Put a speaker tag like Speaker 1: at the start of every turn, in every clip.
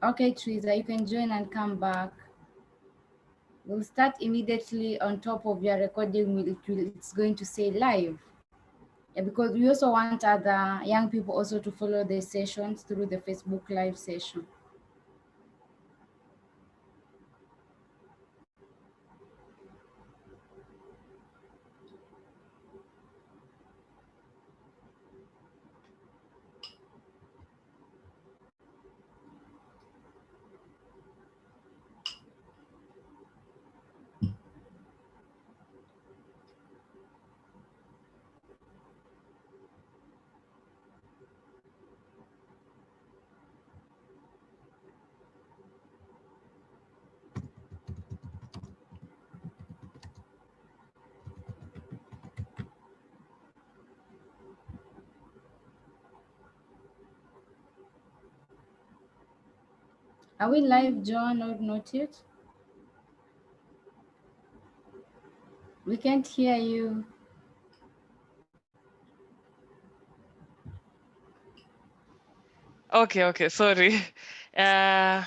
Speaker 1: Okay, Teresa, you can join and come back. We'll start immediately on top of your recording. It's going to say live. Yeah, because we also want other young people also to follow the sessions through the Facebook Live session. Are we live, John, or not yet? We can't hear you.
Speaker 2: Okay, sorry. Uh,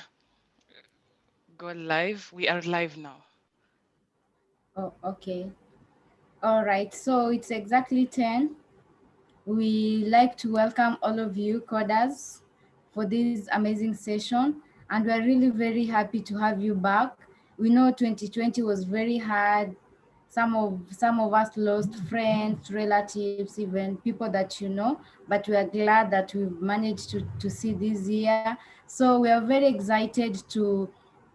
Speaker 2: Go live. We are live now.
Speaker 1: Oh, okay. All right. So it's exactly 10. We like to welcome all of you coders for this amazing session, and we're really very happy to have you back. We know 2020 was very hard. Some of us lost friends, relatives, even people that you know, but we are glad that we've managed to see this year. So we are very excited to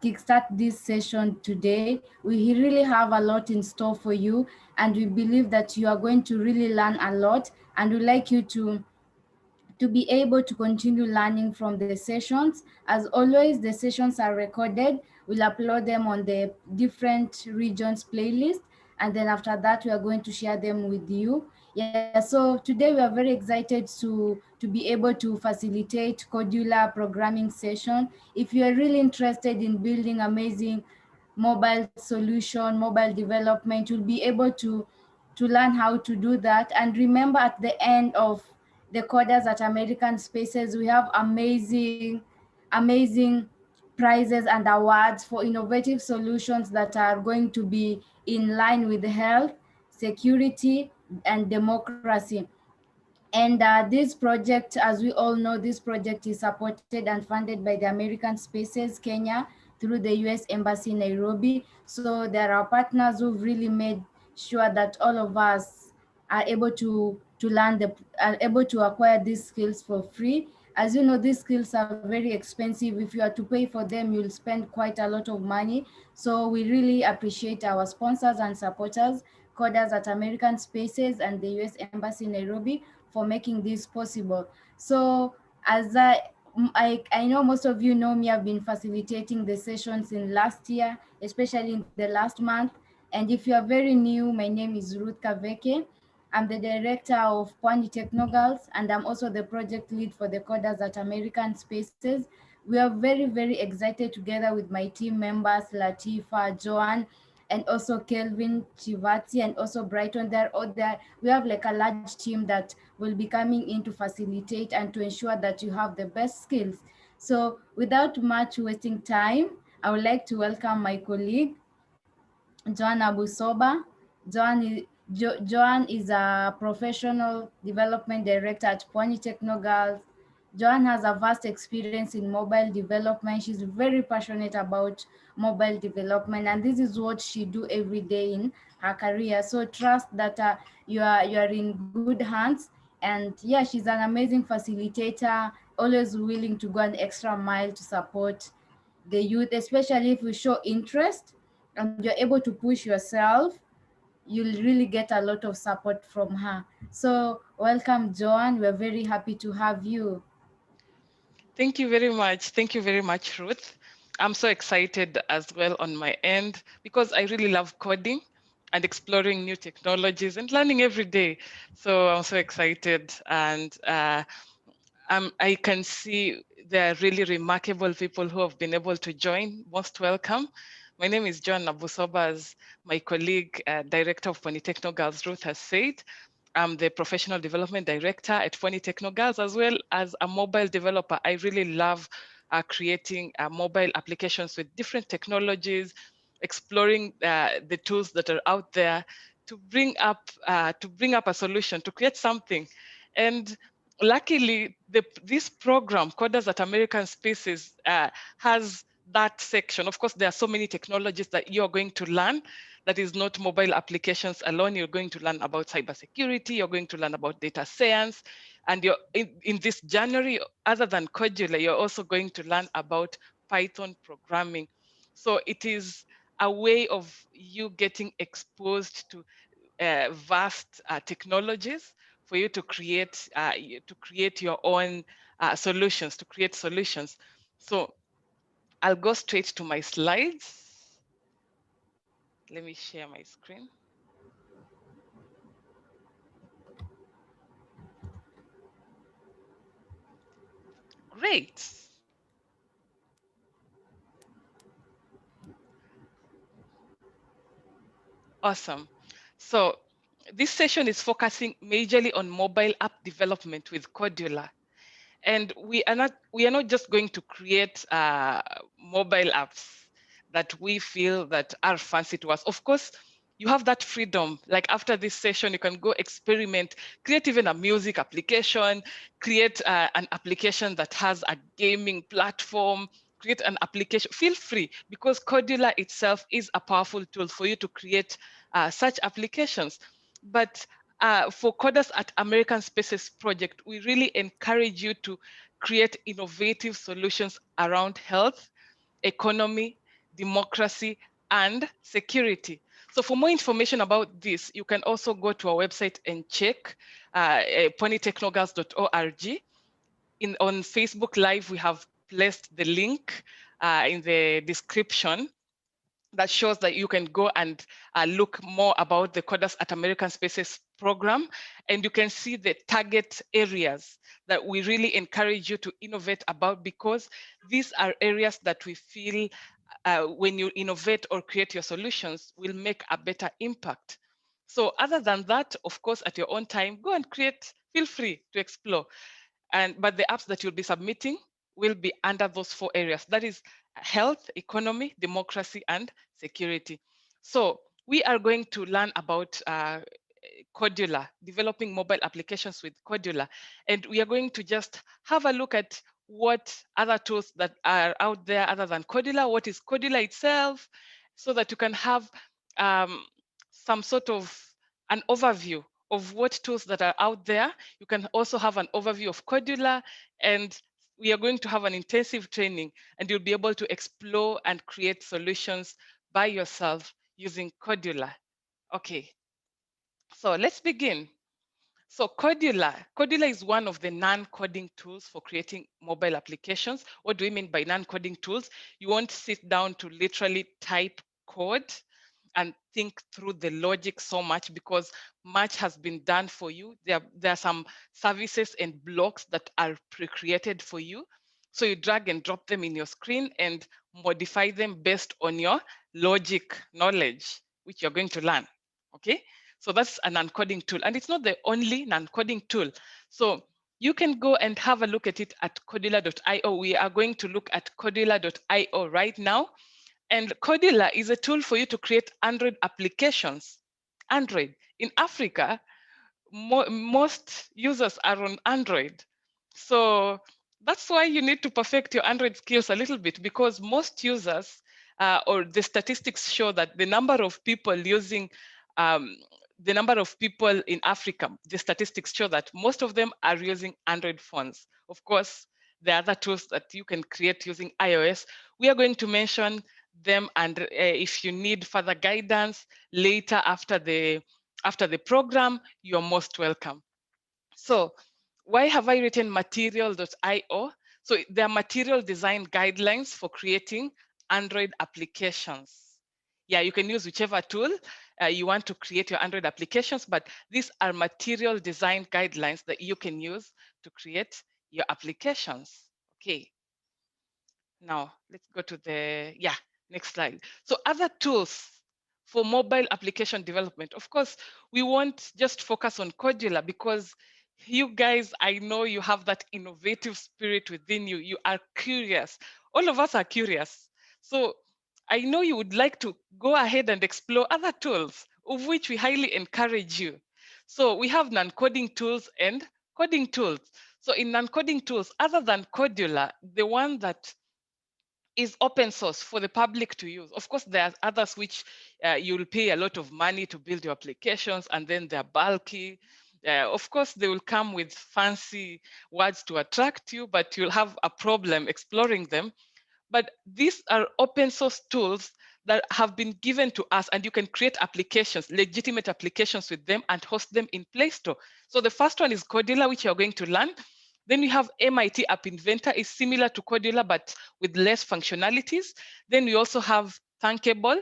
Speaker 1: kickstart this session today. We really have a lot in store for you, and we believe that you are going to really learn a lot, and we'd like you to be able to continue learning from the sessions. As always, the sessions are recorded. We'll upload them on the different regions playlist, and then after that, we are going to share them with you. Yeah, so today we are very excited to be able to facilitate Kodular programming session. If you are really interested in building amazing mobile solution, mobile development, you'll be able to learn how to do that. And remember, at the end of the coders at American Spaces, we have amazing prizes and awards for innovative solutions that are going to be in line with health, security, and democracy. And this project, as we all know, this project is supported and funded by the American Spaces Kenya through the US Embassy in Nairobi. So there are partners who've really made sure that all of us are able to learn are able to acquire these skills for free. As you know, these skills are very expensive. If you are to pay for them, you'll spend quite a lot of money. So we really appreciate our sponsors and supporters, coders at American Spaces and the US Embassy in Nairobi, for making this possible. So as I know most of you know me, I've been facilitating the sessions in last year, especially in the last month. And if you are very new, my name is Ruth Kaveke. I'm the director of Pwani Technogirls, and I'm also the project lead for the coders at American Spaces. We are very, very excited together with my team members, Latifa, Joan, and also Kelvin Chivatsi, and also Brighton. We have like a large team that will be coming in to facilitate and to ensure that you have the best skills. So without much wasting time, I would like to welcome my colleague, Joan Abusoba. Joan is a professional development director at Pwani Technogirls. Joan has a vast experience in mobile development. She's very passionate about mobile development, and this is what she do every day in her career. So trust that you are in good hands. And yeah, she's an amazing facilitator, always willing to go an extra mile to support the youth, especially if you show interest and you're able to push yourself, you'll really get a lot of support from her. So welcome, Joan. We're very happy to have you.
Speaker 2: Thank you very much. Thank you very much, Ruth. I'm so excited as well on my end because I really love coding and exploring new technologies and learning every day. So I'm so excited, and I can see there are really remarkable people who have been able to join. Most welcome. My name is John Nabusoba, as my colleague, director of Polytechno Girls, Ruth has said. I'm the professional development director at Polytechno Girls, as well as a mobile developer. I really love creating mobile applications with different technologies, exploring the tools that are out there to bring up a solution, to create something. And luckily, this program, Coders at American Spaces, has that section. Of course, there are so many technologies that you're going to learn. That is not mobile applications alone. You're going to learn about cybersecurity. You're going to learn about data science. And you're in this January, other than Kodular, you're also going to learn about Python programming. So it is a way of you getting exposed to vast technologies for you to create your own solutions, to create solutions. So I'll go straight to my slides. Let me share my screen. Great. Awesome. So this session is focusing majorly on mobile app development with Kodular. And we are not just going to create mobile apps that we feel that are fancy to us. Of course, you have that freedom. Like after this session, you can go experiment, create even a music application, create an application that has a gaming platform, create an application. Feel free, because Codula itself is a powerful tool for you to create such applications. But for Coders at American Spaces Project, we really encourage you to create innovative solutions around health, economy, democracy, and security. So for more information about this, you can also go to our website and check ponytechnogirls.org. On Facebook Live, we have placed the link in the description that shows that you can go and look more about the Coders at American Spaces program, and you can see the target areas that we really encourage you to innovate about, because these are areas that we feel when you innovate or create your solutions will make a better impact. So other than that, of course, at your own time, go and create, feel free to explore. But the apps that you'll be submitting will be under those four areas. That is health, economy, democracy, and security. So we are going to learn about Kodular, developing mobile applications with Kodular. And we are going to just have a look at what other tools that are out there other than Kodular, what is Kodular itself, so that you can have um, some sort of an overview of what tools that are out there. You can also have an overview of Kodular, and we are going to have an intensive training, and you'll be able to explore and create solutions by yourself using Kodular. Okay, so let's begin. So Kodular is one of the non-coding tools for creating mobile applications. What do we mean by non-coding tools? You won't sit down to literally type code and think through the logic so much, because much has been done for you. There are some services and blocks that are pre-created for you. So you drag and drop them in your screen and modify them based on your logic knowledge, which you're going to learn. Okay, so that's a non-coding tool, and it's not the only non-coding tool. So you can go and have a look at it at kodular.io. We are going to look at kodular.io right now. And Kodular is a tool for you to create Android applications. Android. In Africa, most users are on Android. So that's why you need to perfect your Android skills a little bit, because most users, or the statistics show that the number of people using, the number of people in Africa, the statistics show that most of them are using Android phones. Of course, there are other tools that you can create using iOS. We are going to mention them, and if you need further guidance later after the program, you're most welcome. So why have I written material.io? So there are material design guidelines for creating Android applications. Yeah, you can use whichever tool you want to create your Android applications, but these are material design guidelines that you can use to create your applications. Okay. Now, let's go to the, yeah, next slide. So other tools for mobile application development. Of course, we won't just focus on Kodular, because You guys, I know you have that innovative spirit within you. You are curious. All of us are curious. So I know you would like to go ahead and explore other tools, of which we highly encourage you. So we have non-coding tools and coding tools. So in non-coding tools, other than Kodular, the one that is open source for the public to use. Of course, there are others which you'll pay a lot of money to build your applications, and then they're bulky. Of course, they will come with fancy words to attract you, but you'll have a problem exploring them. But these are open source tools that have been given to us, and you can create applications, legitimate applications with them, and host them in Play Store. So the first one is Kodular, which you're going to learn. Then we have MIT App Inventor, is similar to Kodular, but with less functionalities. Then we also have Thunkable.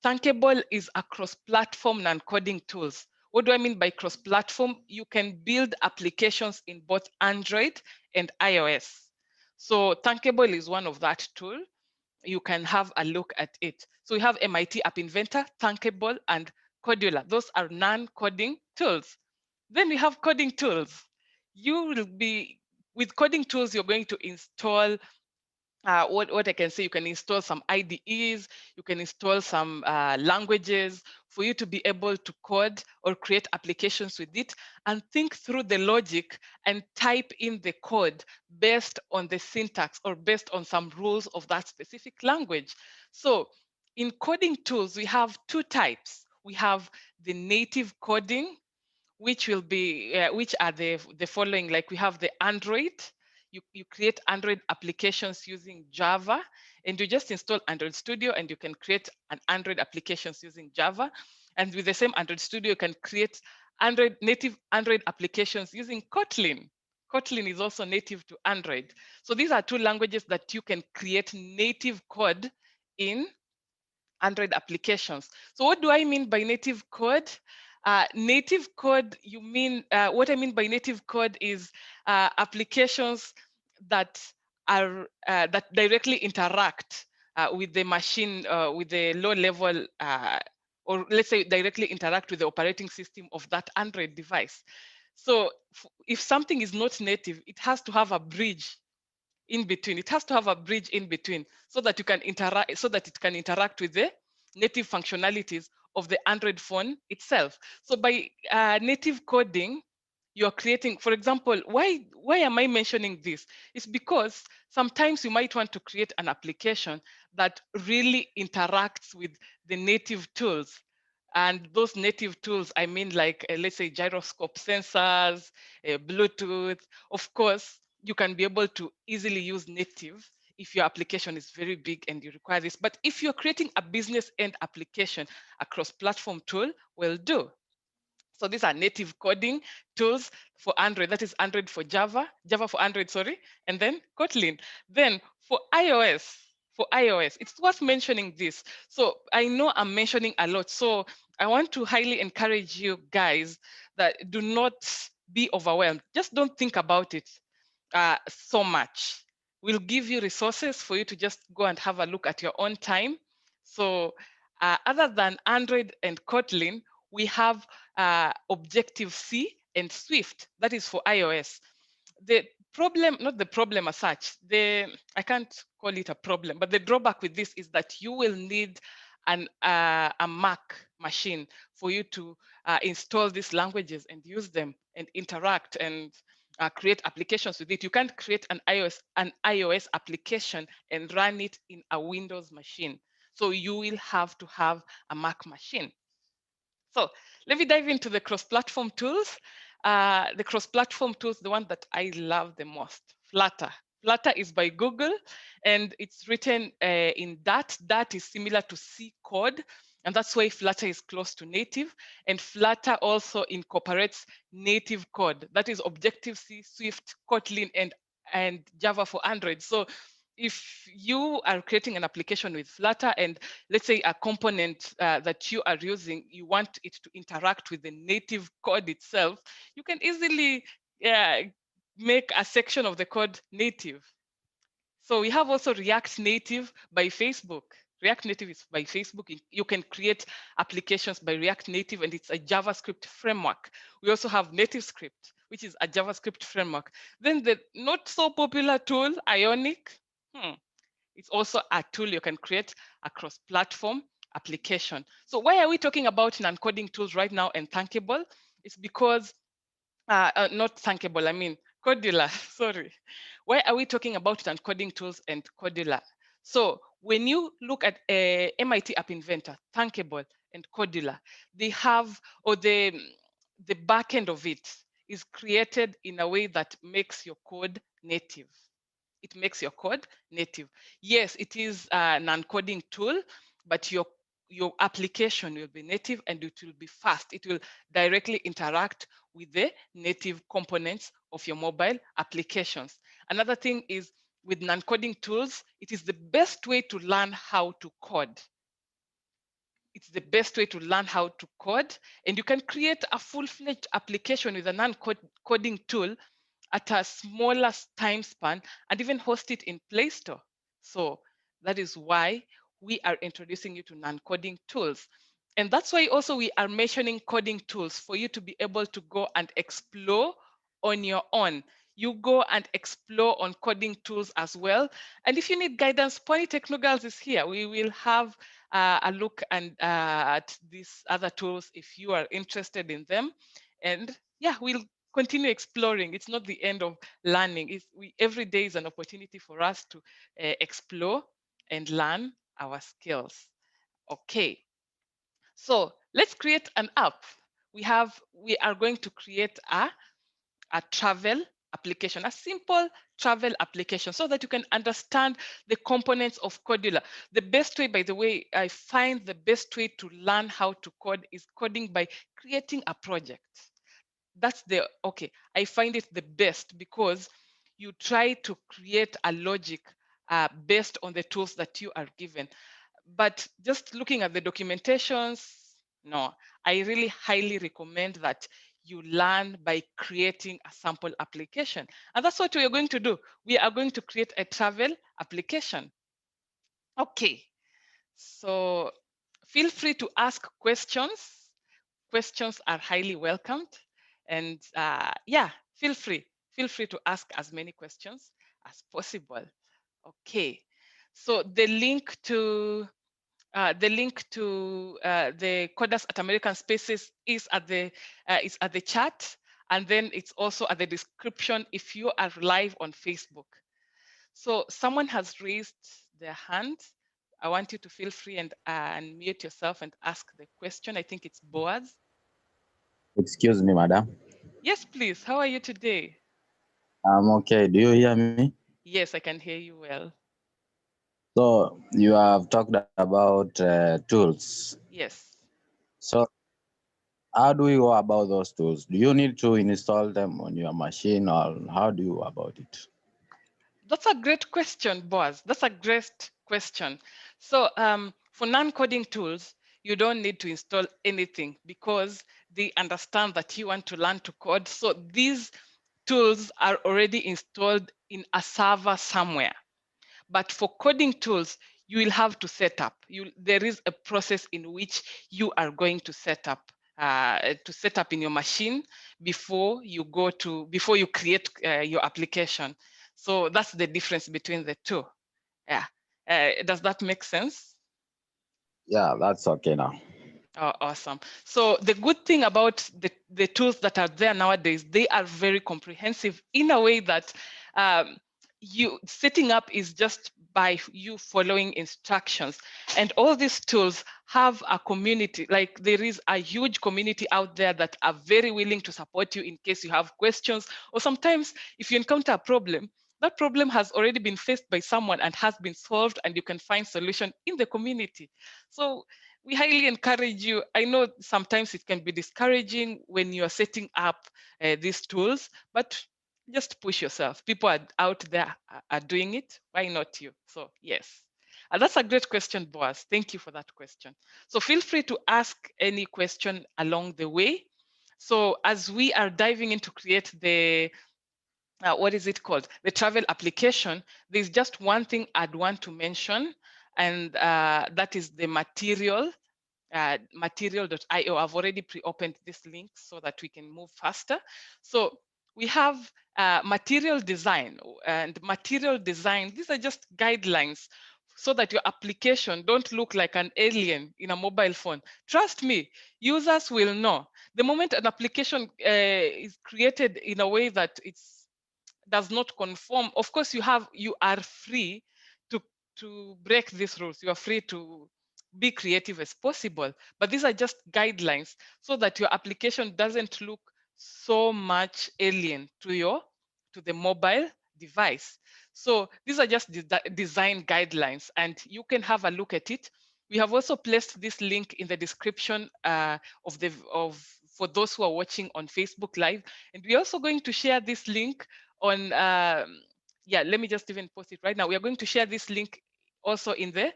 Speaker 2: Thunkable is a cross-platform non-coding tools. What do I mean by cross-platform? You can build applications in both Android and iOS. So Thunkable is one of that tool. You can have a look at it. So we have MIT App Inventor, Thunkable, and Kodular. Those are non-coding tools. Then we have coding tools. You will be, with coding tools, you're going to install what I can say, you can install some IDEs, you can install some languages for you to be able to code or create applications with it and think through the logic and type in the code based on the syntax or based on some rules of that specific language. So in coding tools, we have two types. We have the native coding, which will be which are the following. Like we have the Android. You create Android applications using Java, and you just install Android Studio and you can create an Android applications using Java. And with the same Android Studio, you can create native Android applications using Kotlin. Kotlin is also native to Android. So these are two languages that you can create native code in Android applications. So what do I mean by native code? Native code, what I mean by native code is applications that are that directly interact with the machine, with the low level, or let's say directly interact with the operating system of that Android device. So if something is not native, it has to have a bridge in between. It has to have a bridge in between so that you can interact, so that it can interact with the native functionalities of the Android phone itself. So by native coding, you're creating, for example, why am I mentioning this? It's because sometimes you might want to create an application that really interacts with the native tools. And those native tools, I mean, like, let's say gyroscope sensors, Bluetooth. Of course, you can be able to easily use native if your application is very big and you require this. But if you're creating a business end application, a cross-platform tool will do. So these are native coding tools for Android. That is Android for Java, Java for Android, sorry, and then Kotlin. Then for iOS, it's worth mentioning this. So I know I'm mentioning a lot. So I want to highly encourage you guys that do not be overwhelmed. Just don't think about it so much. We'll give you resources for you to just go and have a look at your own time. So other than Android and Kotlin, we have Objective-C and Swift. That is for iOS. The problem, not the problem as such, I can't call it a problem, but the drawback with this is that you will need a Mac machine for you to install these languages and use them and interact and create applications with it. You can't create an iOS application and run it in a Windows machine. So you will have to have a Mac machine. So let me dive into the cross-platform tools. The cross-platform tools, the one that I love the most, Flutter. Flutter is by Google, and it's written in Dart. Dart is similar to C code, and that's why Flutter is close to native. And Flutter also incorporates native code. That is Objective-C, Swift, Kotlin, and Java for Android. So if you are creating an application with Flutter and let's say a component that you are using, you want it to interact with the native code itself, you can easily make a section of the code native. So we have also React Native by Facebook. React Native is by Facebook. You can create applications by React Native, and it's a JavaScript framework. We also have NativeScript, which is a JavaScript framework. Then the not so popular tool, Ionic, it's also a tool you can create a cross-platform application. So why are we talking about non-coding tools right now and Thunkable? It's because, not Thunkable, I mean Kodular, sorry. Why are we talking about non-coding tools and Kodular? So when you look at MIT App Inventor, Thunkable, and Kodular, they have, or the back end of it is created in a way that makes your code native. It makes your code native. Yes, it is a non-coding tool, but your application will be native and it will be fast. It will directly interact with the native components of your mobile applications. Another thing is with non-coding tools, it is the best way to learn how to code. It's the best way to learn how to code, and you can create a full-fledged application with a non-coding tool at a smaller time span and even host it in Play Store. So that is why we are introducing you to non-coding tools. And that's why also we are mentioning coding tools for you to be able to go and explore on your own. You go and explore on coding tools as well. And if you need guidance, Pony Technogirls is here. We will have a look at these other tools if you are interested in them. And yeah, we'll continue exploring. It's not the end of learning. Every day is an opportunity for us to explore and learn our skills. Okay, so let's create an app. We are going to create a travel application, a simple travel application, so that you can understand the components of Kodular. The best way, by the way, I find the best way to learn how to code is coding by creating a project. I find it the best because you try to create a logic based on the tools that you are given. But just looking at the documentations, no, I really highly recommend that you learn by creating a sample application. And that's what we are going to do. We are going to create a travel application. Okay, so feel free to ask questions. Questions are highly welcomed. And yeah, feel free to ask as many questions as possible. Okay, so the link to the Coders at American Spaces is at the chat, and then it's also at the description if you are live on Facebook. So someone has raised their hand. I want you to feel free and unmute yourself and ask the question. I think it's Boaz.
Speaker 3: Excuse me, madam.
Speaker 2: Yes, please. How are you today?
Speaker 3: I'm okay. Do you hear me?
Speaker 2: Yes, I can hear you well.
Speaker 3: So you have talked about tools.
Speaker 2: Yes.
Speaker 3: So how do you go about those tools? Do you need to install them on your machine, or how do you go about it?
Speaker 2: That's a great question, Boaz. That's a great question. So for non-coding tools, you don't need to install anything because they understand that you want to learn to code. So these tools are already installed in a server somewhere. But for coding tools, you will have to set up. There is a process in which you are going to set up in your machine before you create your application. So that's the difference between the two. Yeah. Does that make sense?
Speaker 3: Yeah, that's okay now.
Speaker 2: Oh, awesome. So the good thing about the tools that are there nowadays, they are very comprehensive in a way that you setting up is just by you following instructions. And all these tools have a community, like there is a huge community out there that are very willing to support you in case you have questions, or sometimes if you encounter a problem, that problem has already been faced by someone and has been solved, and you can find solution in the community. So we highly encourage you. I know sometimes it can be discouraging when you are setting up these tools, but just push yourself. People are out there are doing it. Why not you? So yes. That's a great question, Boaz. Thank you for that question. So feel free to ask any question along the way. So as we are diving into create the what is it called? The travel application, there's just one thing I'd want to mention, and that is the material.io. I've already pre-opened this link so that we can move faster. So We have material design, and material design, these are just guidelines so that your application don't look like an alien in a mobile phone. Trust me, users will know. The moment an application is created in a way that it's does not conform, of course you are free to break these rules. You are free to be creative as possible, but these are just guidelines so that your application doesn't look so much alien to the mobile device. So these are just design guidelines, and you can have a look at it. We have also placed this link in the description of for those who are watching on Facebook Live, and we're also going to share this link on yeah, let me just even post it right now. We are going to share this link also in the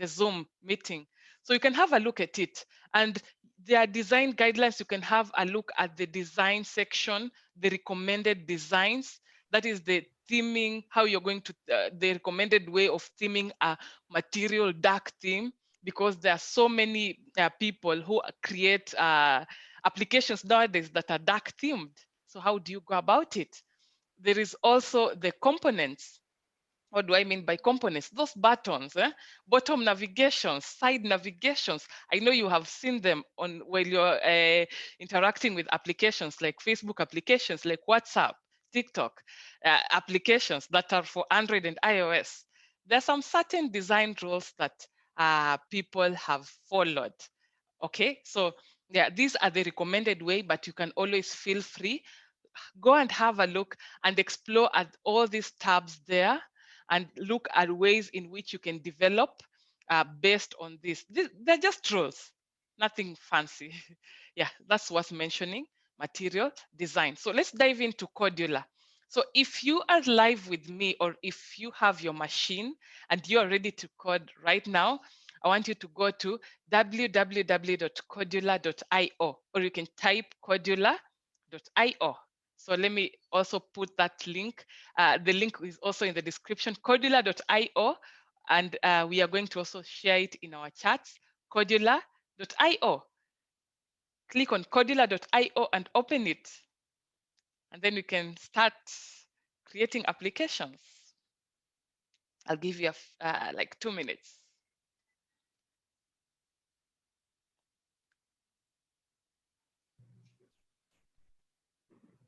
Speaker 2: Zoom meeting, so you can have a look at it. And there are design guidelines. You can have a look at the design section, the recommended designs. That is the theming, how you're going to the recommended way of theming a material dark theme, because there are so many people who create applications nowadays that are dark themed. So how do you go about it? There is also the components. What do I mean by components? Those buttons, bottom navigations, side navigations. I know you have seen them on while you're interacting with applications like Facebook applications, like WhatsApp, TikTok, applications that are for Android and iOS. There are some certain design rules that people have followed. Okay, so yeah, these are the recommended way, but you can always feel free, go and have a look and explore at all these tabs there, and look at ways in which you can develop based on this. They're just rules, nothing fancy. Yeah, that's worth mentioning, material design. So let's dive into Kodular. So if you are live with me, or if you have your machine and you're ready to code right now, I want you to go to www.kodular.io, or you can type kodular.io. So let me also put that link. The link is also in the description, kodular.io, and we are going to also share it in our chats, kodular.io. Click on kodular.io and open it, and then we can start creating applications. I'll give you like 2 minutes.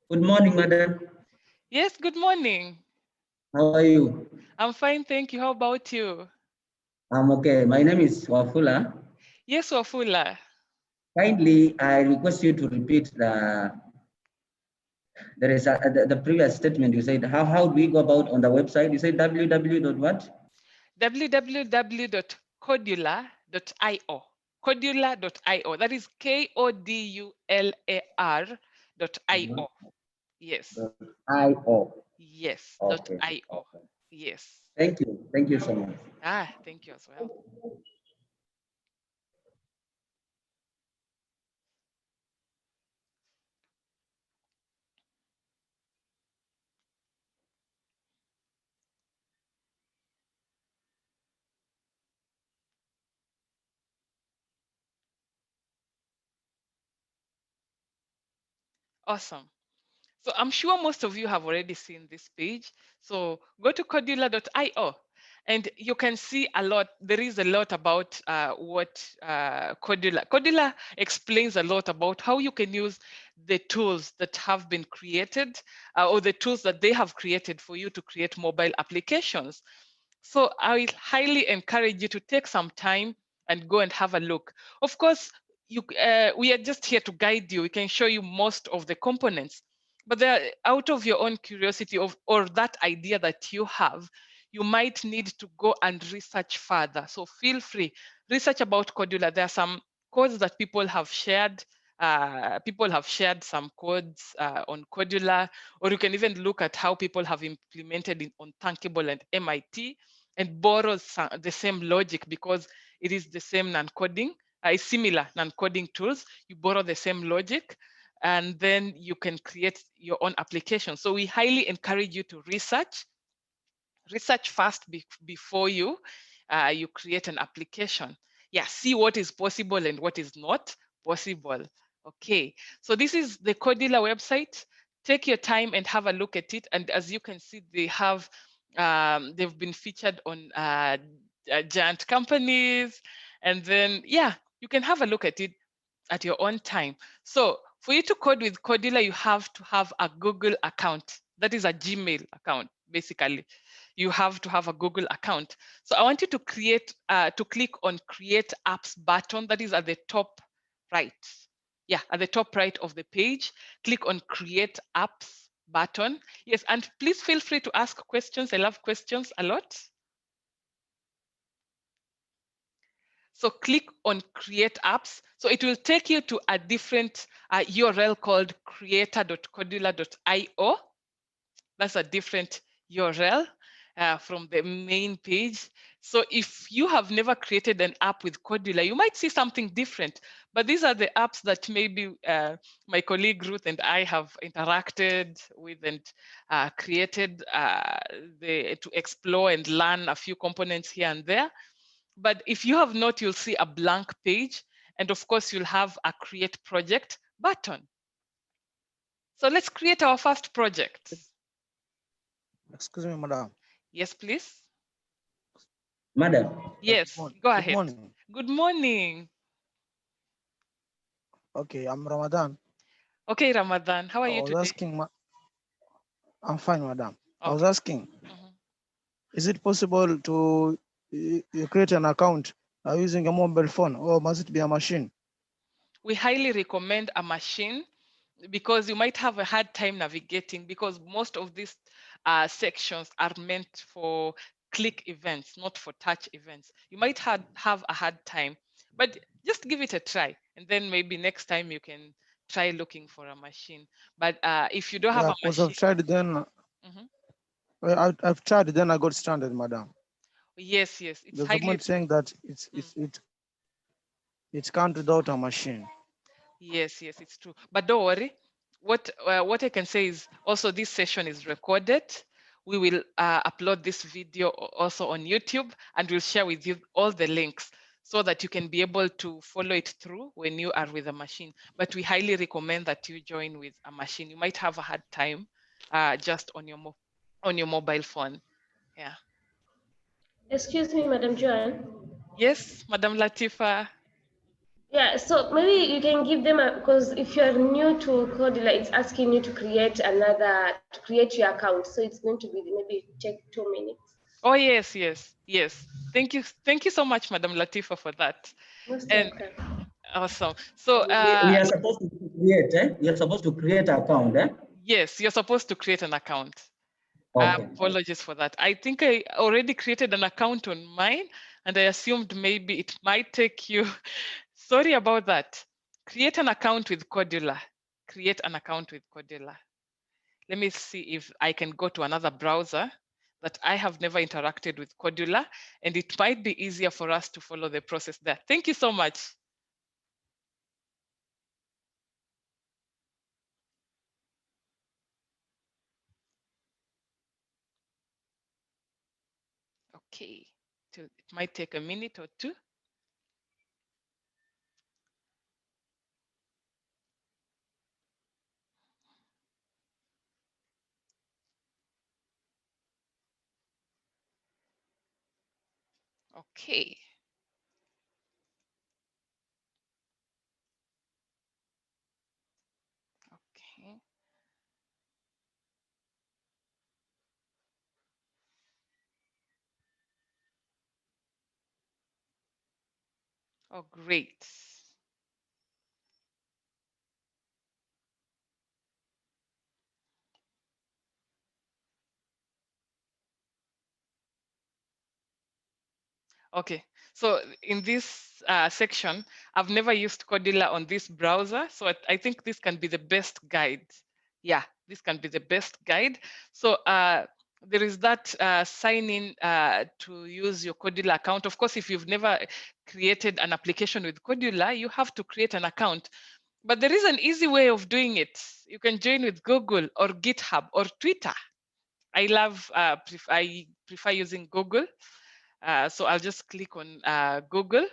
Speaker 4: Good morning, madam.
Speaker 2: Yes, good morning.
Speaker 4: How are you?
Speaker 2: I'm fine, thank you. How about you?
Speaker 4: I'm okay. My name is Wafula.
Speaker 2: Yes, Wafula.
Speaker 4: Kindly, I request you to repeat the previous statement you said. How do we go about on the website? You said www dot what?
Speaker 2: www.kodular.io. Kodular.io. That is KODULAR.io. Yes.
Speaker 4: Dot .io.
Speaker 2: Yes.
Speaker 4: Okay.
Speaker 2: .io.
Speaker 4: Okay.
Speaker 2: Yes.
Speaker 4: Thank you. Thank you so much.
Speaker 2: Thank you as well. Awesome. So I'm sure most of you have already seen this page. So go to kodular.io, and you can see a lot. There is a lot about what Kodular. Kodular explains a lot about how you can use the tools that have been created, or the tools that they have created for you to create mobile applications. So I highly encourage you to take some time and go and have a look. Of course, we are just here to guide you. We can show you most of the components, but they're out of your own curiosity or that idea that you have, you might need to go and research further. So feel free, research about Kodular. There are some codes that people have shared. People have shared some codes on Kodular, or you can even look at how people have implemented it on Tankable and MIT, and borrow the same logic, because it is the same non-coding, similar non-coding tools. You borrow the same logic, and then you can create your own application. So we highly encourage you to research first before you create an application. Yeah, see what is possible and what is not possible. Okay, so this is the Kodular website. take your time and have a look at it. And as you can see, they've been featured on giant companies. And then, yeah, you can have a look at it at your own time. So for you to code with Kodular, you have to have a Google account. That is a Gmail account, basically. You have to have a Google account. So I want you to click on Create Apps button. That is at the top right. Yeah, at the top right of the page. Click on Create Apps button. Yes, and please feel free to ask questions. I love questions a lot. So click on Create Apps. So it will take you to a different URL called creator.kodular.io. That's a different URL from the main page. So if you have never created an app with Kodular, you might see something different. But these are the apps that maybe my colleague Ruth and I have interacted with and created to explore and learn a few components here and there. But if you have not, you'll see a blank page. And of course, you'll have a Create Project button. So let's create our first project.
Speaker 5: Excuse me, madam.
Speaker 2: Yes, please.
Speaker 4: Madam.
Speaker 2: Yes, go
Speaker 5: Good
Speaker 2: ahead.
Speaker 5: morning.
Speaker 2: Good morning.
Speaker 5: Okay, I'm Ramadan.
Speaker 2: Okay, Ramadan, how are
Speaker 5: I
Speaker 2: you
Speaker 5: was
Speaker 2: today?
Speaker 5: asking, I'm fine, madam. I was
Speaker 2: Okay.
Speaker 5: asking, is it possible to you create an account using a mobile phone, or must it be a machine?
Speaker 2: We highly recommend a machine because you might have a hard time navigating, because most of these sections are meant for click events, not for touch events. You might have a hard time, but just give it a try. And then maybe next time you can try looking for a machine. But if you don't have
Speaker 5: Yeah,
Speaker 2: a
Speaker 5: because I've
Speaker 2: machine,
Speaker 5: tried then.
Speaker 2: Mhm.
Speaker 5: I've tried then I got stranded, madam.
Speaker 2: Yes, it's
Speaker 5: There's a
Speaker 2: highly,
Speaker 5: point saying that
Speaker 2: mm,
Speaker 5: it can't without a machine.
Speaker 2: yes, it's true. But don't worry. What I can say is also this session is recorded. We will upload this video also on YouTube, and we'll share with you all the links so that you can be able to follow it through when you are with a machine. But we highly recommend that you join with a machine. You might have a hard time just on your mobile phone. Yeah.
Speaker 6: Excuse me, Madam Joan.
Speaker 2: Yes, Madam Latifa.
Speaker 6: Yeah, so maybe you can give them because if you're new to Codila, it's asking you to create your account. So it's going to be maybe take 2 minutes.
Speaker 2: Oh, yes. Thank you so much, Madam Latifa, for that.
Speaker 6: Most
Speaker 2: And
Speaker 6: welcome.
Speaker 2: awesome. So
Speaker 4: We are supposed to create, We are supposed to create an account,
Speaker 2: yes, you're supposed to create an account.
Speaker 4: Okay.
Speaker 2: Apologies for that. I think I already created an account on mine, and I assumed maybe it might take you. Sorry about that. Create an account with Kodular. Create an account with Kodular. Let me see if I can go to another browser that I have never interacted with Kodular, and it might be easier for us to follow the process there. Thank you so much. Okay, so it might take a minute or two. Okay. Okay. Oh, great. Okay, so in this section, I've never used Codilla on this browser, so I think this can be the best guide. Yeah, this can be the best guide. So there is that sign in to use your Codilla account. Of course, if you've never created an application with Codilla, you have to create an account. But there is an easy way of doing it. You can join with Google or GitHub or Twitter. I prefer using Google. So I'll just click on Google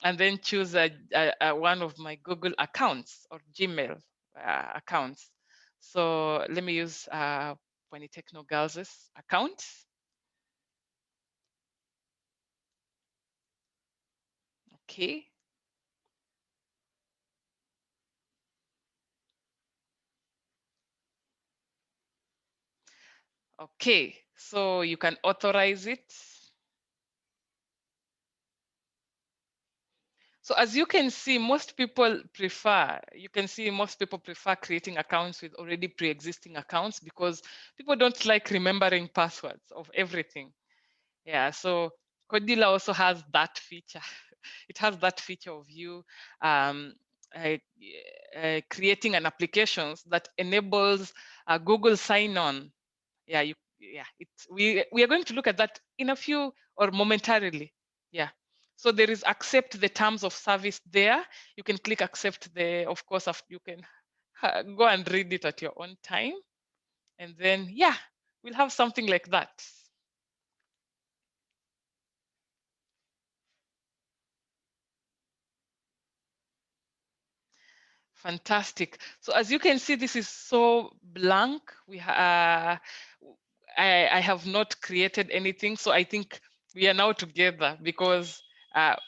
Speaker 2: and then choose one of my Google accounts or Gmail accounts. So let me use Polytechno Girls' account. Okay. Okay, so you can authorize it. So as you can see, most people prefer creating accounts with already pre-existing accounts because people don't like remembering passwords of everything. Yeah, so Kodular also has that feature. It has that feature of you um, uh, creating an application that enables Google sign-on. Yeah, we are going to look at that in a few or momentarily. Yeah. So there is accept the terms of service there. You can click accept of course, you can go and read it at your own time. And then, yeah, we'll have something like that. Fantastic. So as you can see, this is so blank. I have not created anything. So I think we are now together because I'm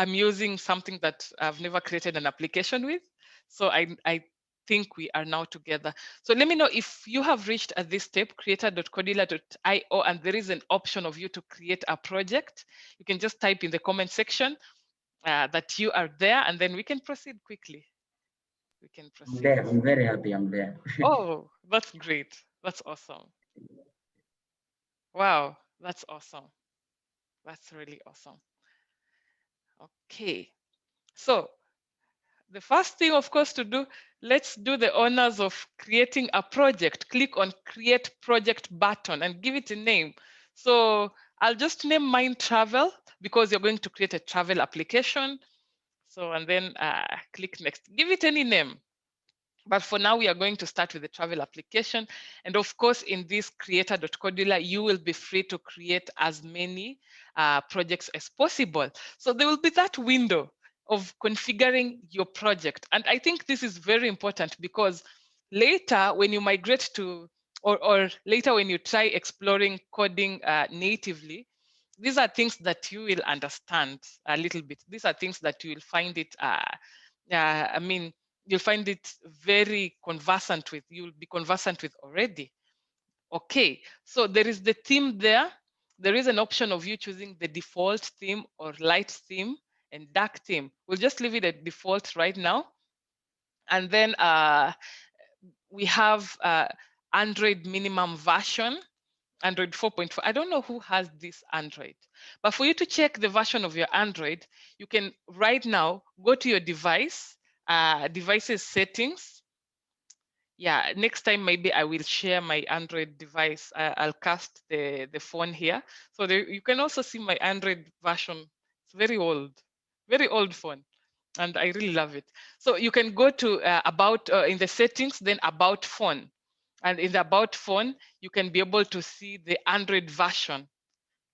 Speaker 2: using something that I've never created an application with. So I think we are now together. So let me know if you have reached at this step, creator.kodular.io, and there is an option of you to create a project. You can just type in the comment section that you are there, and then we can proceed quickly. We can
Speaker 4: I'm
Speaker 2: proceed.
Speaker 4: there. I'm very happy. I'm there.
Speaker 2: Oh, that's great. That's awesome. Wow, that's awesome. That's really awesome. Okay, so the first thing, of course, to do, let's do the honors of creating a project. Click on Create Project button and give it a name. So I'll just name mine Travel because you're going to create a travel application. So, and then click Next. Give it any name. But for now, we are going to start with the travel application. And of course, in this creator.kodular, you will be free to create as many projects as possible. So there will be that window of configuring your project. And I think this is very important because later when you migrate to, or later when you try exploring coding natively, these are things that you will understand a little bit. These are things that you will find it, I mean, you'll find it very conversant with, you'll be conversant with already. Okay, so there is the theme there. There is an option of you choosing the default theme or light theme and dark theme. We'll just leave it at default right now. And then we have Android minimum version, Android 4.4. I don't know who has this Android, but for you to check the version of your Android, you can right now go to your device, devices settings. Yeah, next time maybe I will share my Android device. I'll cast the phone here. So there, you can also see my Android version. It's very old phone. And I really love it. So you can go to about in the settings, then about phone. And in the about phone, you can be able to see the Android version.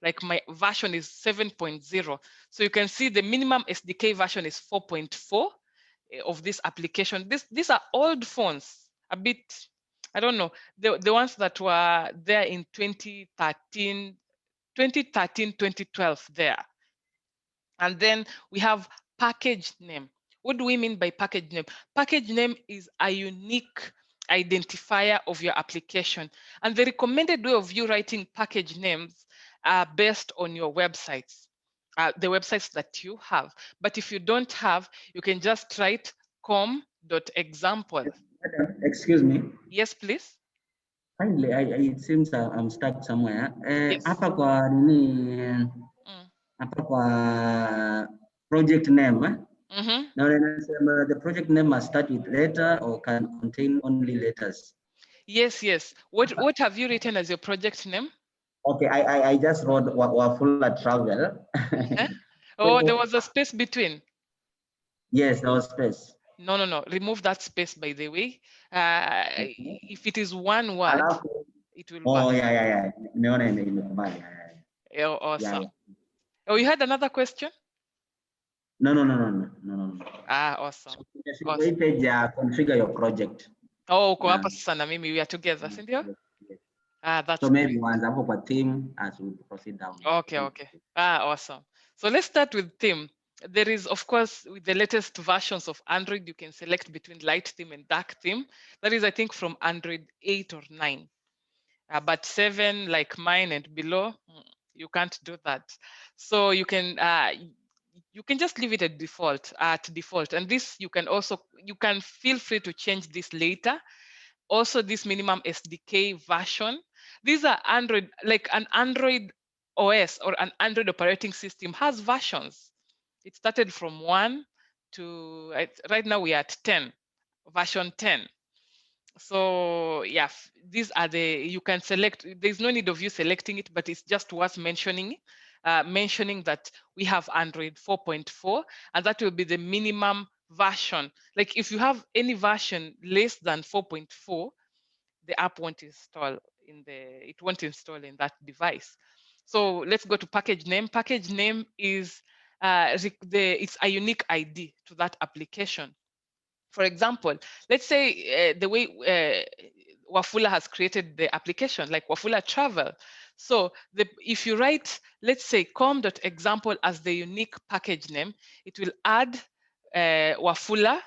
Speaker 2: Like my version is 7.0. So you can see the minimum SDK version is 4.4 of this application. These are old phones, a bit, I don't know, the ones that were there in 2013, 2012 there. And then we have package name. What do we mean by package name? Package name is a unique identifier of your application. And the recommended way of you writing package names are based on your websites, the websites that you have. But if you don't have, you can just write com.example.
Speaker 4: Excuse me.
Speaker 2: Yes, please.
Speaker 4: Kindly, it seems I'm stuck somewhere.
Speaker 2: Yes.
Speaker 4: Hapa kwa nini?
Speaker 2: Mm.
Speaker 4: Hapa kwa project name.
Speaker 2: Mm-hmm.
Speaker 4: Now, the project name must start with letter or can contain only letters.
Speaker 2: Yes. What have you written as your project name?
Speaker 4: Okay, I just wrote Wafula Travel.
Speaker 2: Uh-huh. Oh, there was a space between.
Speaker 4: Yes, there was space.
Speaker 2: No. Remove that space, by the way. If it is one word,
Speaker 4: Alafu,
Speaker 2: it will work.
Speaker 4: oh, yeah. Nimeona imekubali.
Speaker 2: Oh,
Speaker 4: Yeah.
Speaker 2: awesome. Oh, you had another question?
Speaker 4: No.
Speaker 2: Ah, awesome.
Speaker 4: Wait page ya configure your project.
Speaker 2: Oh, uko hapa sasa na mimi, we are together, si ndio?
Speaker 4: Yes.
Speaker 2: Ah, that's
Speaker 4: So maybe
Speaker 2: great.
Speaker 4: once hapo kwa team as we proceed down.
Speaker 2: Okay. Ah, awesome. So let's start with theme. There is, of course, with the latest versions of Android, you can select between light theme and dark theme. That is, I think, from Android 8 or 9. But 7, like mine and below, you can't do that. So you can just leave it at default. And this you can feel free to change this later. Also, this minimum SDK version. These are Android, like an Android OS or an Android operating system has versions. It started from 1 to right now we are at 10, version 10. So yeah, these are you can select. There's no need of you selecting it, but it's just worth mentioning that we have Android 4.4, and that will be the minimum version. Like if you have any version less than 4.4, the app won't install it won't install in that device. So let's go to package name. Package name is it's a unique ID to that application. For example, let's say the way Wafula has created the application, like Wafula Travel. So if you write, let's say com.example as the unique package name, it will add Wafula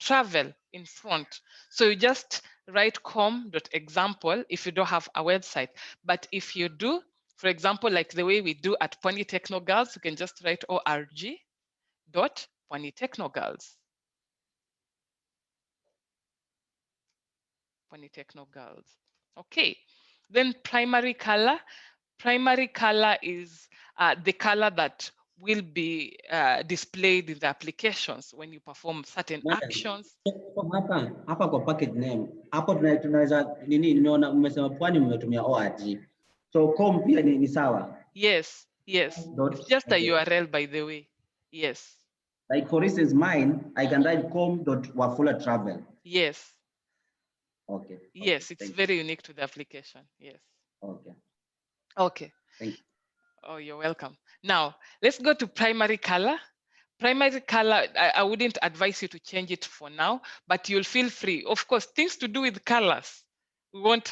Speaker 2: Travel in front. So you just write com.example if you don't have a website. But if you do, for example, like the way we do at Pony Techno Girls, you can just write org.ponytechnogirls. Pony Techno Girls. Okay. Then primary color. Primary color is the color that will be displayed in the applications when you perform certain actions.
Speaker 4: So hapa kwa package name hapo tunaweza nini, nimeona umesema Pwani mmetumia org. So com pia ni sawa.
Speaker 2: Yes. It's just a URL, by the way. Yes.
Speaker 4: Like for instance, mine, I can write com.wafulatravel.
Speaker 2: Yes.
Speaker 4: Okay.
Speaker 2: Yes, it's very unique to the application. Yes. Okay.
Speaker 4: Thank you.
Speaker 2: Oh, you're welcome. Now, let's go to primary color. Primary color, I wouldn't advise you to change it for now, but you'll feel free. Of course, things to do with colors, we won't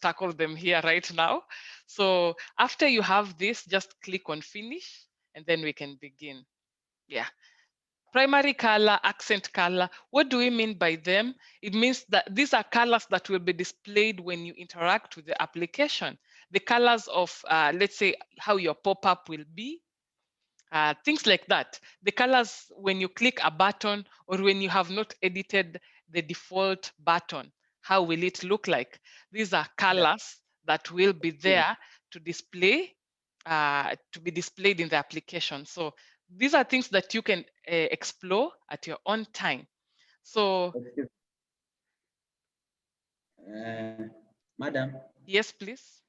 Speaker 2: tackle them here right now. So after you have this, just click on finish and then we can begin. Yeah. Primary color, accent color, what do we mean by them? It means that these are colors that will be displayed when you interact with the application. The colors of, let's say, how your pop-up will be, things like that. The colors when you click a button or when you have not edited the default button, how will it look like? These are colors that will be there to display, to be displayed in the application. So these are things that you can explore at your own time. So,
Speaker 4: Madam.
Speaker 2: Yes, please.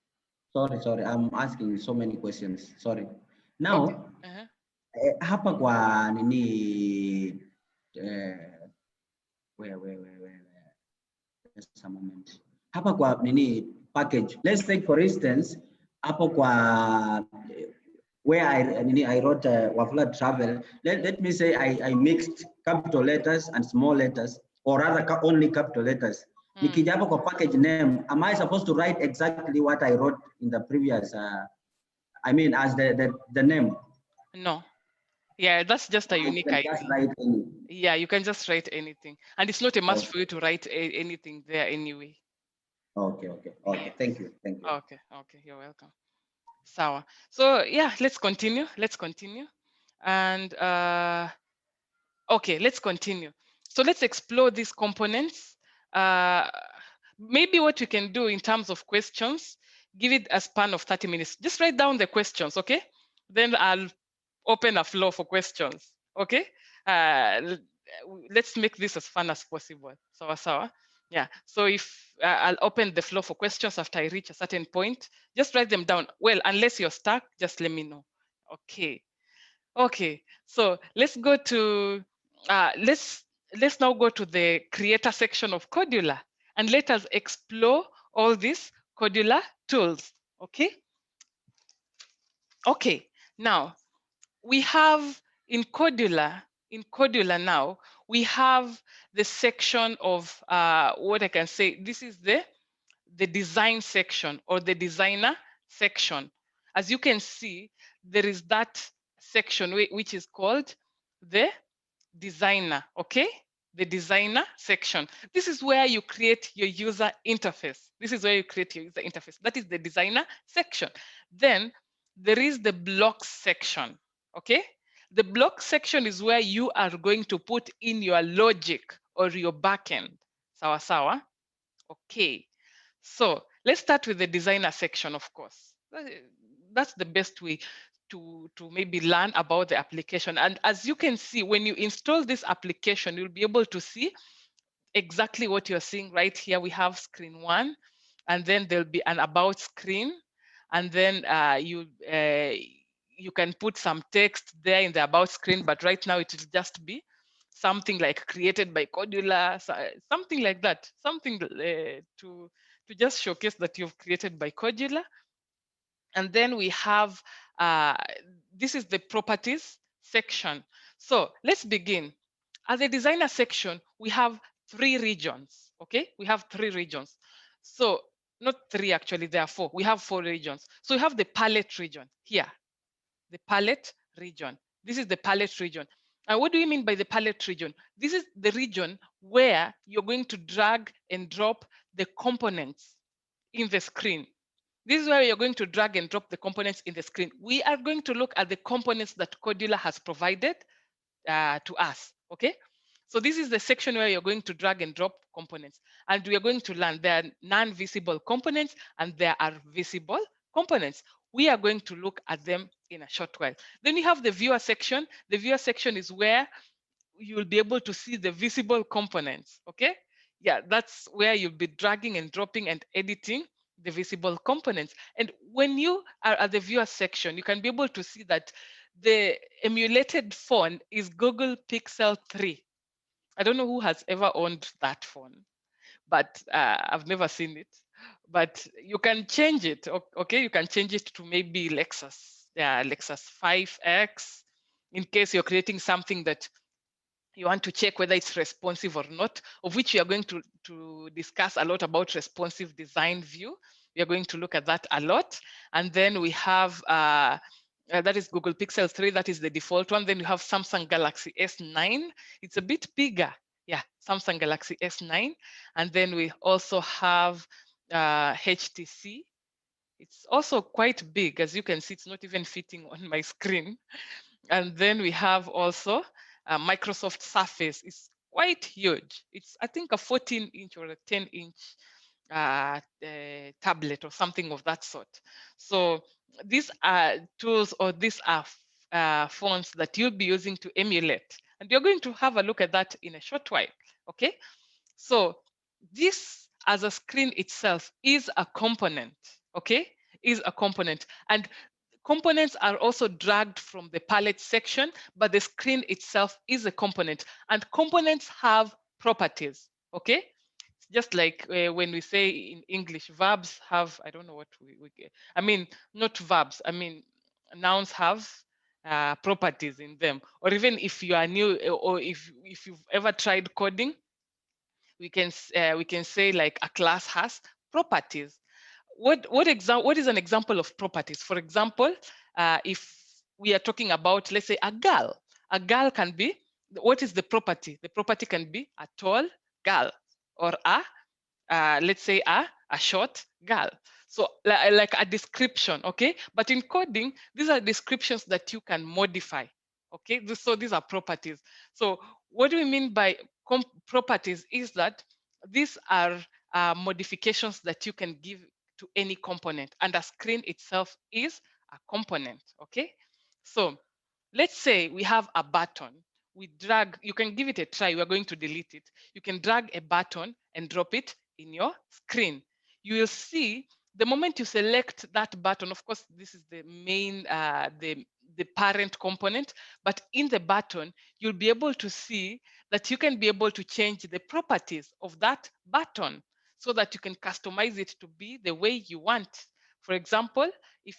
Speaker 4: Sorry, I'm asking so many questions. Sorry. Now,
Speaker 2: okay.
Speaker 4: Hapa kwa nini? Where? Just a moment. Hapa kwa nini package? Let's take for instance, hapo kwa where I wrote Wafula Travel. Let me say I mixed capital letters and small letters, or rather only capital letters. Nikija hapo kwa package name, am I supposed to write exactly what I wrote in the previous? I mean, as the name.
Speaker 2: No. Yeah, that's just a unique ID.
Speaker 4: Just write any.
Speaker 2: Yeah, you can just write anything. And it's not a must for you to write anything there anyway.
Speaker 4: Okay. Thank you.
Speaker 2: Okay, you're welcome. Sawa. So yeah, let's continue. And okay, let's continue. So let's explore these components. Maybe what you can do in terms of questions, give it a span of 30 minutes. Just write down the questions, okay? Then I'll open a floor for questions, okay? Let's make this as fun as possible. Sawa. Yeah, so if I'll open the floor for questions after I reach a certain point, just write them down. Well, unless you're stuck, just let me know. Okay, so let's go to, let's now go to the creator section of Kodular and let us explore all these Kodular tools, okay? Okay, now we have in Kodular now, we have the section of what I can say, this is the design section or the designer section. As you can see, there is that section which is called the designer, okay? The designer section. This is where you create your user interface. This is where you create your user interface. That is the designer section. Then there is the blocks section, okay? The block section is where you are going to put in your logic or your backend. Sawa sawa. Okay. So let's start with the designer section, of course. That's the best way to maybe learn about the application. And as you can see, when you install this application, you'll be able to see exactly what you're seeing right here. We have screen 1, and then there'll be an about screen, and then you can put some text there in the about screen, but right now it will just be something like created by Kodular, something like that, something to just showcase that you've created by Kodular. And then we have, this is the properties section. So let's begin. As a designer section, we have 3 regions, okay? We have 3 regions. So not 3 actually, there are 4. We have 4 regions. So we have the palette region here, the palette region. This is the palette region. And what do we mean by the palette region? This is the region where you're going to drag and drop the components in the screen. This is where you're going to drag and drop the components in the screen. We are going to look at the components that Kodular has provided to us, okay? So this is the section where you're going to drag and drop components. And we are going to learn there are non-visible components and there are visible components. We are going to look at them in a short while. Then we have the viewer section. The viewer section is where you will be able to see the visible components, okay? Yeah, that's where you'll be dragging and dropping and editing the visible components. And when you are at the viewer section, you can be able to see that the emulated phone is Google Pixel 3. I don't know who has ever owned that phone, but I've never seen it. But you can change it, okay? You can change it to maybe Lexus, yeah, Lexus 5X, in case you're creating something that you want to check whether it's responsive or not, of which we are going to discuss a lot about responsive design view. We are going to look at that a lot. And then we have, that is Google Pixel 3, that is the default one. Then we have Samsung Galaxy S9. It's a bit bigger. Yeah, Samsung Galaxy S9. And then we also have HTC. It's also quite big. As you can see, it's not even fitting on my screen. And then we have also Microsoft Surface. It's quite huge. It's, I think, a 14-inch or a 10-inch tablet or something of that sort. So these are tools, or these are phones that you'll be using to emulate. And you're going to have a look at that in a short while, okay? So this as a screen itself is a component, okay? Is a component. And components are also dragged from the palette section, but the screen itself is a component. And components have properties, okay? Just like when we say in English, verbs have, I don't know what we get. I mean, not verbs, I mean, nouns have properties in them. Or even if you are new, or if you've ever tried coding, we can say like a class has properties. What is an example of properties? For example, if we are talking about, let's say, a girl can be, what is the property? The property can be a tall girl, or let's say a short girl. So like a description, okay? But in coding, these are descriptions that you can modify, okay? So these are properties. So what do we mean by properties is that these are modifications that you can give to any component, and a screen itself is a component, okay? So let's say we have a button. We drag, you can give it a try. We're going to delete it. You can drag a button and drop it in your screen. You will see the moment you select that button, of course, this is the main, the parent component, but in the button, you'll be able to see that you can be able to change the properties of that button so that you can customize it to be the way you want. For example, if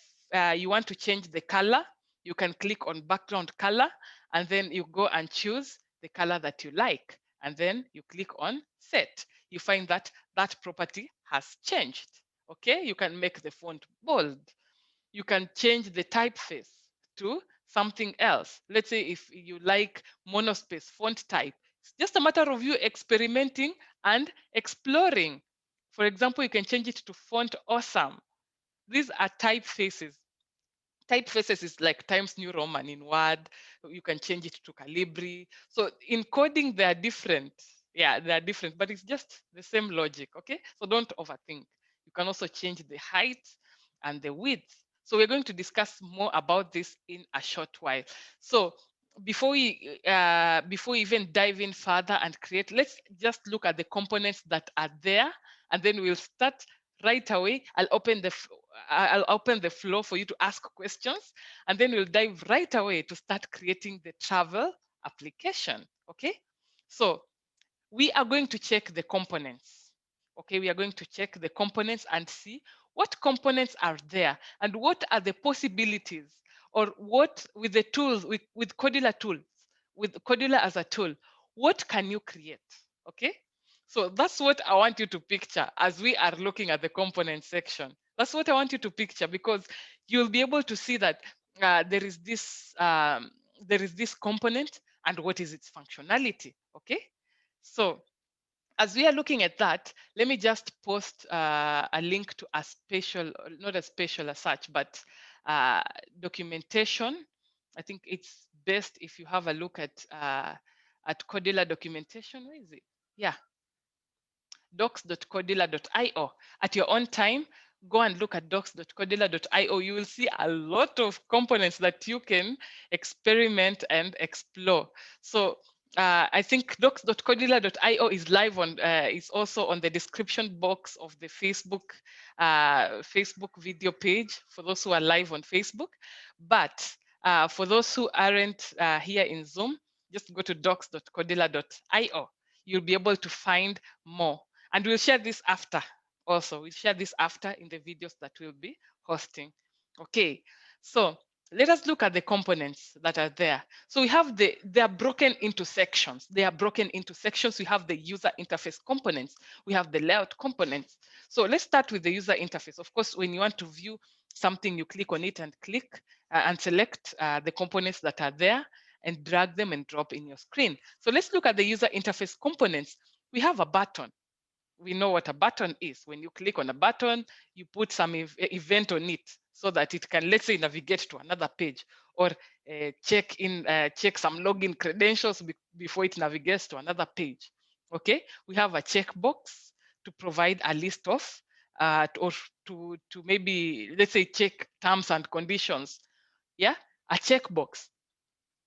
Speaker 2: you want to change the color, you can click on background color, and then you go and choose the color that you like, and then you click on set. You find that that property has changed. Okay, you can make the font bold. You can change the typeface to something else. Let's say if you like monospace font type, it's just a matter of you experimenting and exploring. For example, you can change it to font awesome. These are typefaces. Typefaces is like Times New Roman in Word. You can change it to Calibri. So in coding, they are different. Yeah, they are different, but it's just the same logic. Okay, so don't overthink. You can also change the height and the width. So we're going to discuss more about this in a short while. So before we even dive in further and create, let's just look at the components that are there, and then we'll start right away. I'll open the floor for you to ask questions, and then we'll dive right away to start creating the travel application. Okay, so we are going to check the components. Okay, we are going to check the components and see what components are there and what are the possibilities, or what with the tools, with Kodular tools, with Kodular as a tool, what can you create? Okay, so that's what I want you to picture as we are looking at the component section. That's what I want you to picture, because you'll be able to see that there is this component and what is its functionality. Okay, so as we are looking at that, let me just post a link to a special, not a special as such, but documentation. I think it's best if you have a look at Kodular documentation. Where is it? Yeah, docs.kodular.io. At your own time, go and look at docs.kodular.io. You will see a lot of components that you can experiment and explore. So I think docs.kodular.io is live on, is also on the description box of the Facebook video page for those who are live on Facebook. But for those who aren't here in Zoom, just go to docs.kodular.io. You'll be able to find more. And we'll share this after also. We'll share this after in the videos that we'll be hosting. Okay, so let us look at the components that are there. So we have they are broken into sections. They are broken into sections. We have the user interface components. We have the layout components. So let's start with the user interface. Of course, when you want to view something, you click on it and click and select the components that are there and drag them and drop in your screen. So let's look at the user interface components. We have a button. We know what a button is. When you click on a button, you put some event on it so that it can, let's say, navigate to another page, or check some login credentials before it navigates to another page. Okay, we have a checkbox to provide a list of or to maybe, let's say, check terms and conditions. Yeah, a checkbox.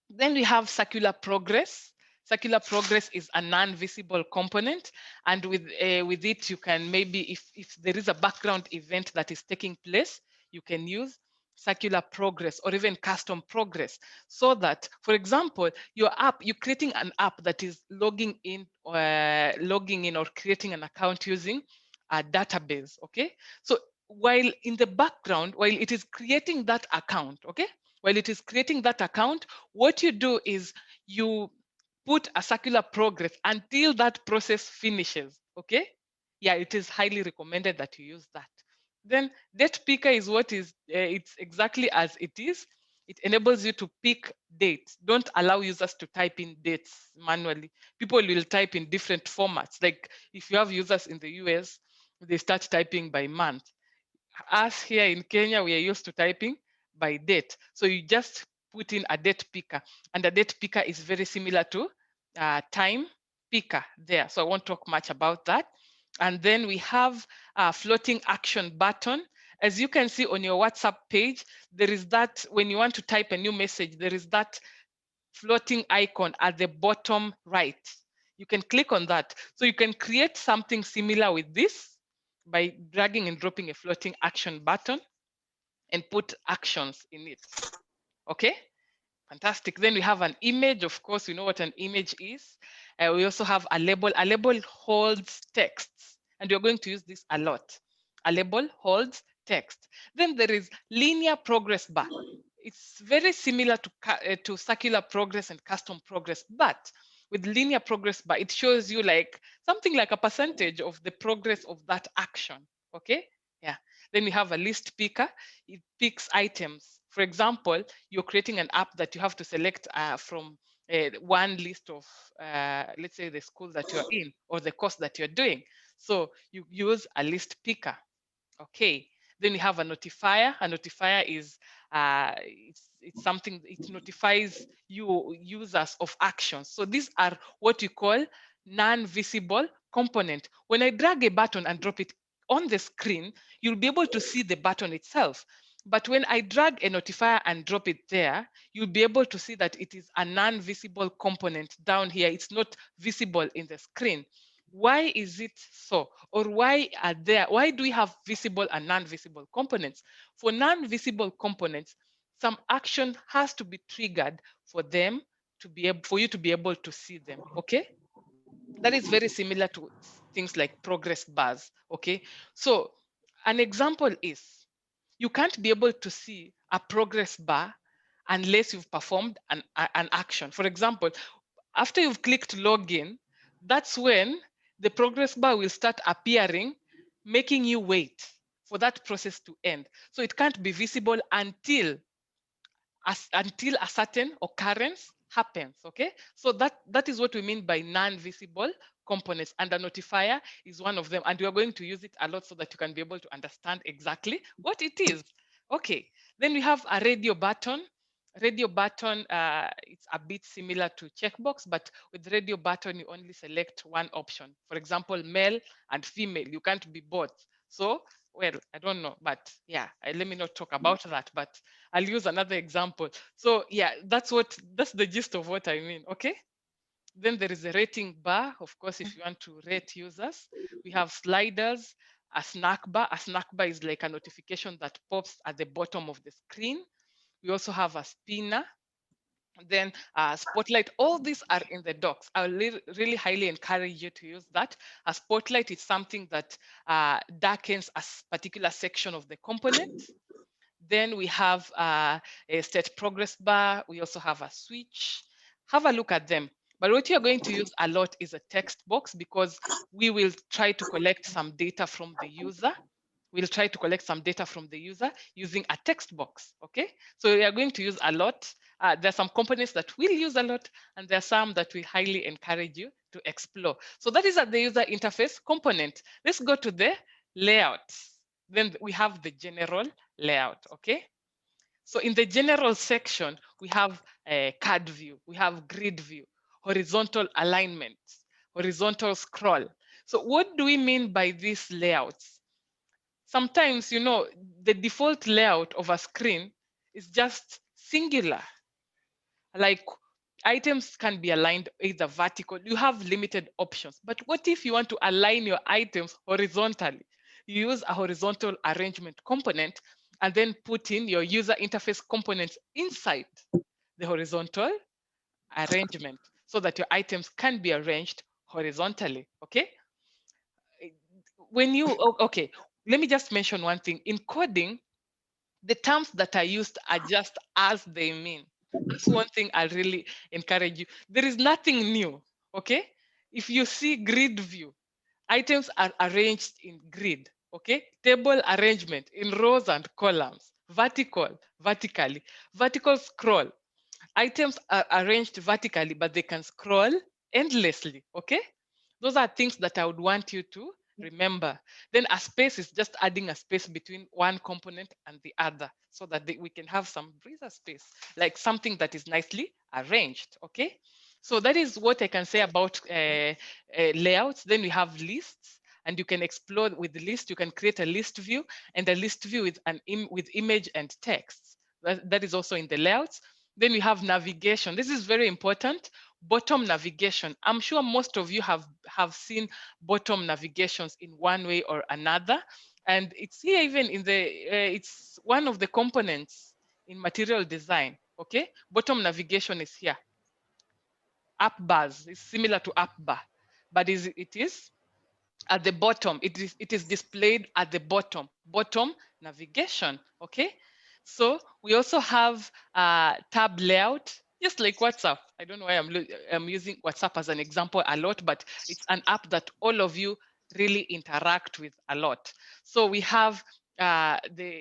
Speaker 2: Then we have circular progress. Circular progress is a non-visible component, and with it, you can maybe, if there is a background event that is taking place, you can use circular progress or even custom progress, so that, for example, your app, you're creating an app that is logging in or creating an account using a database. Okay, so while in the background, while it is creating that account, okay, while it is creating that account, what you do is you put a circular progress until that process finishes. Okay, yeah, it is highly recommended that you use that. Then date picker is what is it's exactly as it is. It enables you to pick dates. Don't allow users to type in dates manually. People will type in different formats. Like if you have users in the US, they start typing by month. Us here in Kenya, we are used to typing by date. So you just put in a date picker, and a date picker is very similar to time picker there. So I won't talk much about that. And then we have a floating action button. As you can see on your WhatsApp page, there is that, when you want to type a new message, there is that floating icon at the bottom right. You can click on that. So you can create something similar with this by dragging and dropping a floating action button and put actions in it. Okay, fantastic. Then we have an image. Of course, you know what an image is. We also have a label. A label holds texts, and you're going to use this a lot. A label holds text. Then there is linear progress bar. it's very similar to circular progress and custom progress, but with linear progress bar, it shows you like something like a percentage of the progress of that action. Okay, yeah. Then we have a list picker. It picks items. For example, you're creating an app that you have to select from one list of, let's say, the school that you're in or the course that you're doing. So you use a list picker. Okay, then we have a notifier. A notifier is it's something, it notifies you users of actions. So these are what we call non-visible component. When I drag a button and drop it on the screen, you'll be able to see the button itself. But when I drag a notifier and drop it there, you'll be able to see that it is a non-visible component down here. It's not visible in the screen. Why is it so? Or why do we have visible and non-visible components? For non-visible components, some action has to be triggered for them to be able, for you to be able to see them, okay? That is very similar to things like progress bars, okay? So an example is, you can't be able to see a progress bar unless you've performed an action. For example, after you've clicked login, that's when the progress bar will start appearing, making you wait for that process to end. So it can't be visible until a certain occurrence happens. Okay, so that is what we mean by non-visible components, and a notifier is one of them, and we are going to use it a lot so that you can be able to understand exactly what it is. Okay, then we have a radio button. Radio button, it's a bit similar to checkbox, but with radio button you only select one option. For example, male and female, you can't be both. So, well, I don't know, but yeah, let me not talk about that, but I'll use another example. So yeah, that's the gist of what I mean. Okay. Then there is a rating bar. Of course, if you want to rate users, we have sliders, a snack bar. A snack bar is like a notification that pops at the bottom of the screen. We also have a spinner. Then Spotlight. All these are in the docs. I will really highly encourage you to use that. A Spotlight is something that darkens a particular section of the component. Then we have a state progress bar. We also have a switch. Have a look at them. But what you're going to use a lot is a text box, because we will try to collect some data from the user. We'll try to collect some data from the user using a text box, okay? So we are going to use a lot. There are some components that we'll use a lot, and there are some that we highly encourage you to explore. So that is at the user interface component. Let's go to the layout. Then we have the general layout, okay? So in the general section, we have a card view, we have grid view, horizontal alignment, horizontal scroll. So what do we mean by these layouts? Sometimes, you know, the default layout of a screen is just singular. Like items can be aligned either vertical. You have limited options. But what if you want to align your items horizontally? You use a horizontal arrangement component and then put in your user interface components inside the horizontal arrangement so that your items can be arranged horizontally. Okay. Okay, let me just mention one thing. In coding, the terms that are used are just as they mean. That's one thing I really encourage you. There is nothing new, okay? If you see grid view, items are arranged in grid, okay? Table arrangement in rows and columns, vertically, vertical scroll. Items are arranged vertically, but they can scroll endlessly, okay? Those are things that I would want you to remember. Then a space is just adding a space between one component and the other so that we can have some breather space, like something that is nicely arranged, okay? So that is what I can say about layouts. Then we have lists, and you can explore with the list. You can create a list view, and a list view with with image and text. That is also in the layouts. Then we have navigation. This is very important. Bottom navigation. I'm sure most of you have seen bottom navigations in one way or another. And it's here even in the, it's one of the components in material design, okay? Bottom navigation is here. Up bars is similar to up bar, but it is at the bottom. It is displayed at the bottom navigation, okay? So we also have tab layout, just like WhatsApp. I don't know why I'm using WhatsApp as an example a lot, but it's an app that all of you really interact with a lot. So we have the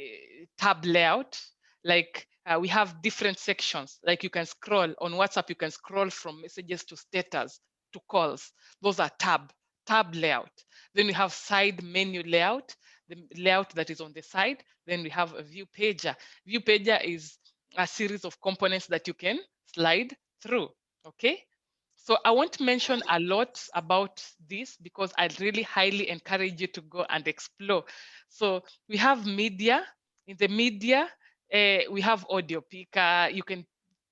Speaker 2: tab layout, like we have different sections. Like you can scroll on WhatsApp, you can scroll from messages to status to calls. Those are tab layout. Then we have side menu layout, the layout that is on the side. Then we have a view pager. View pager is a series of components that you can slide through. Okay. So I won't mention a lot about this because I really highly encourage you to go and explore. So we have media. In the media, we have audio picker. You can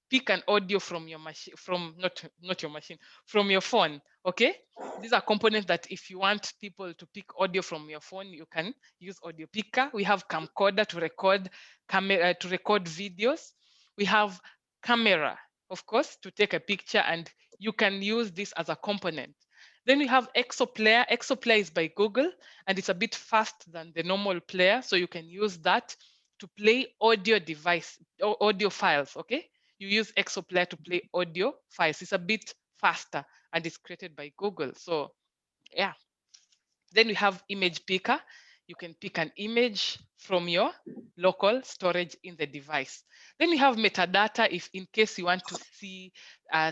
Speaker 2: pick an audio from your machine, from not your machine, from your phone. Okay, these are components that if you want people to pick audio from your phone, you can use audio picker. We have camcorder to record camera to record videos. We have camera, of course, to take a picture, and you can use this as a component. Then we have exoplayer. Exoplayer is by Google, and it's a bit fast than the normal player, so you can use that to play audio device or audio files. Okay, you use exoplayer to play audio files. It's a bit faster, and it's created by Google. So yeah. Then we have image picker. You can pick an image from your local storage in the device. Then we have metadata, if in case you want to see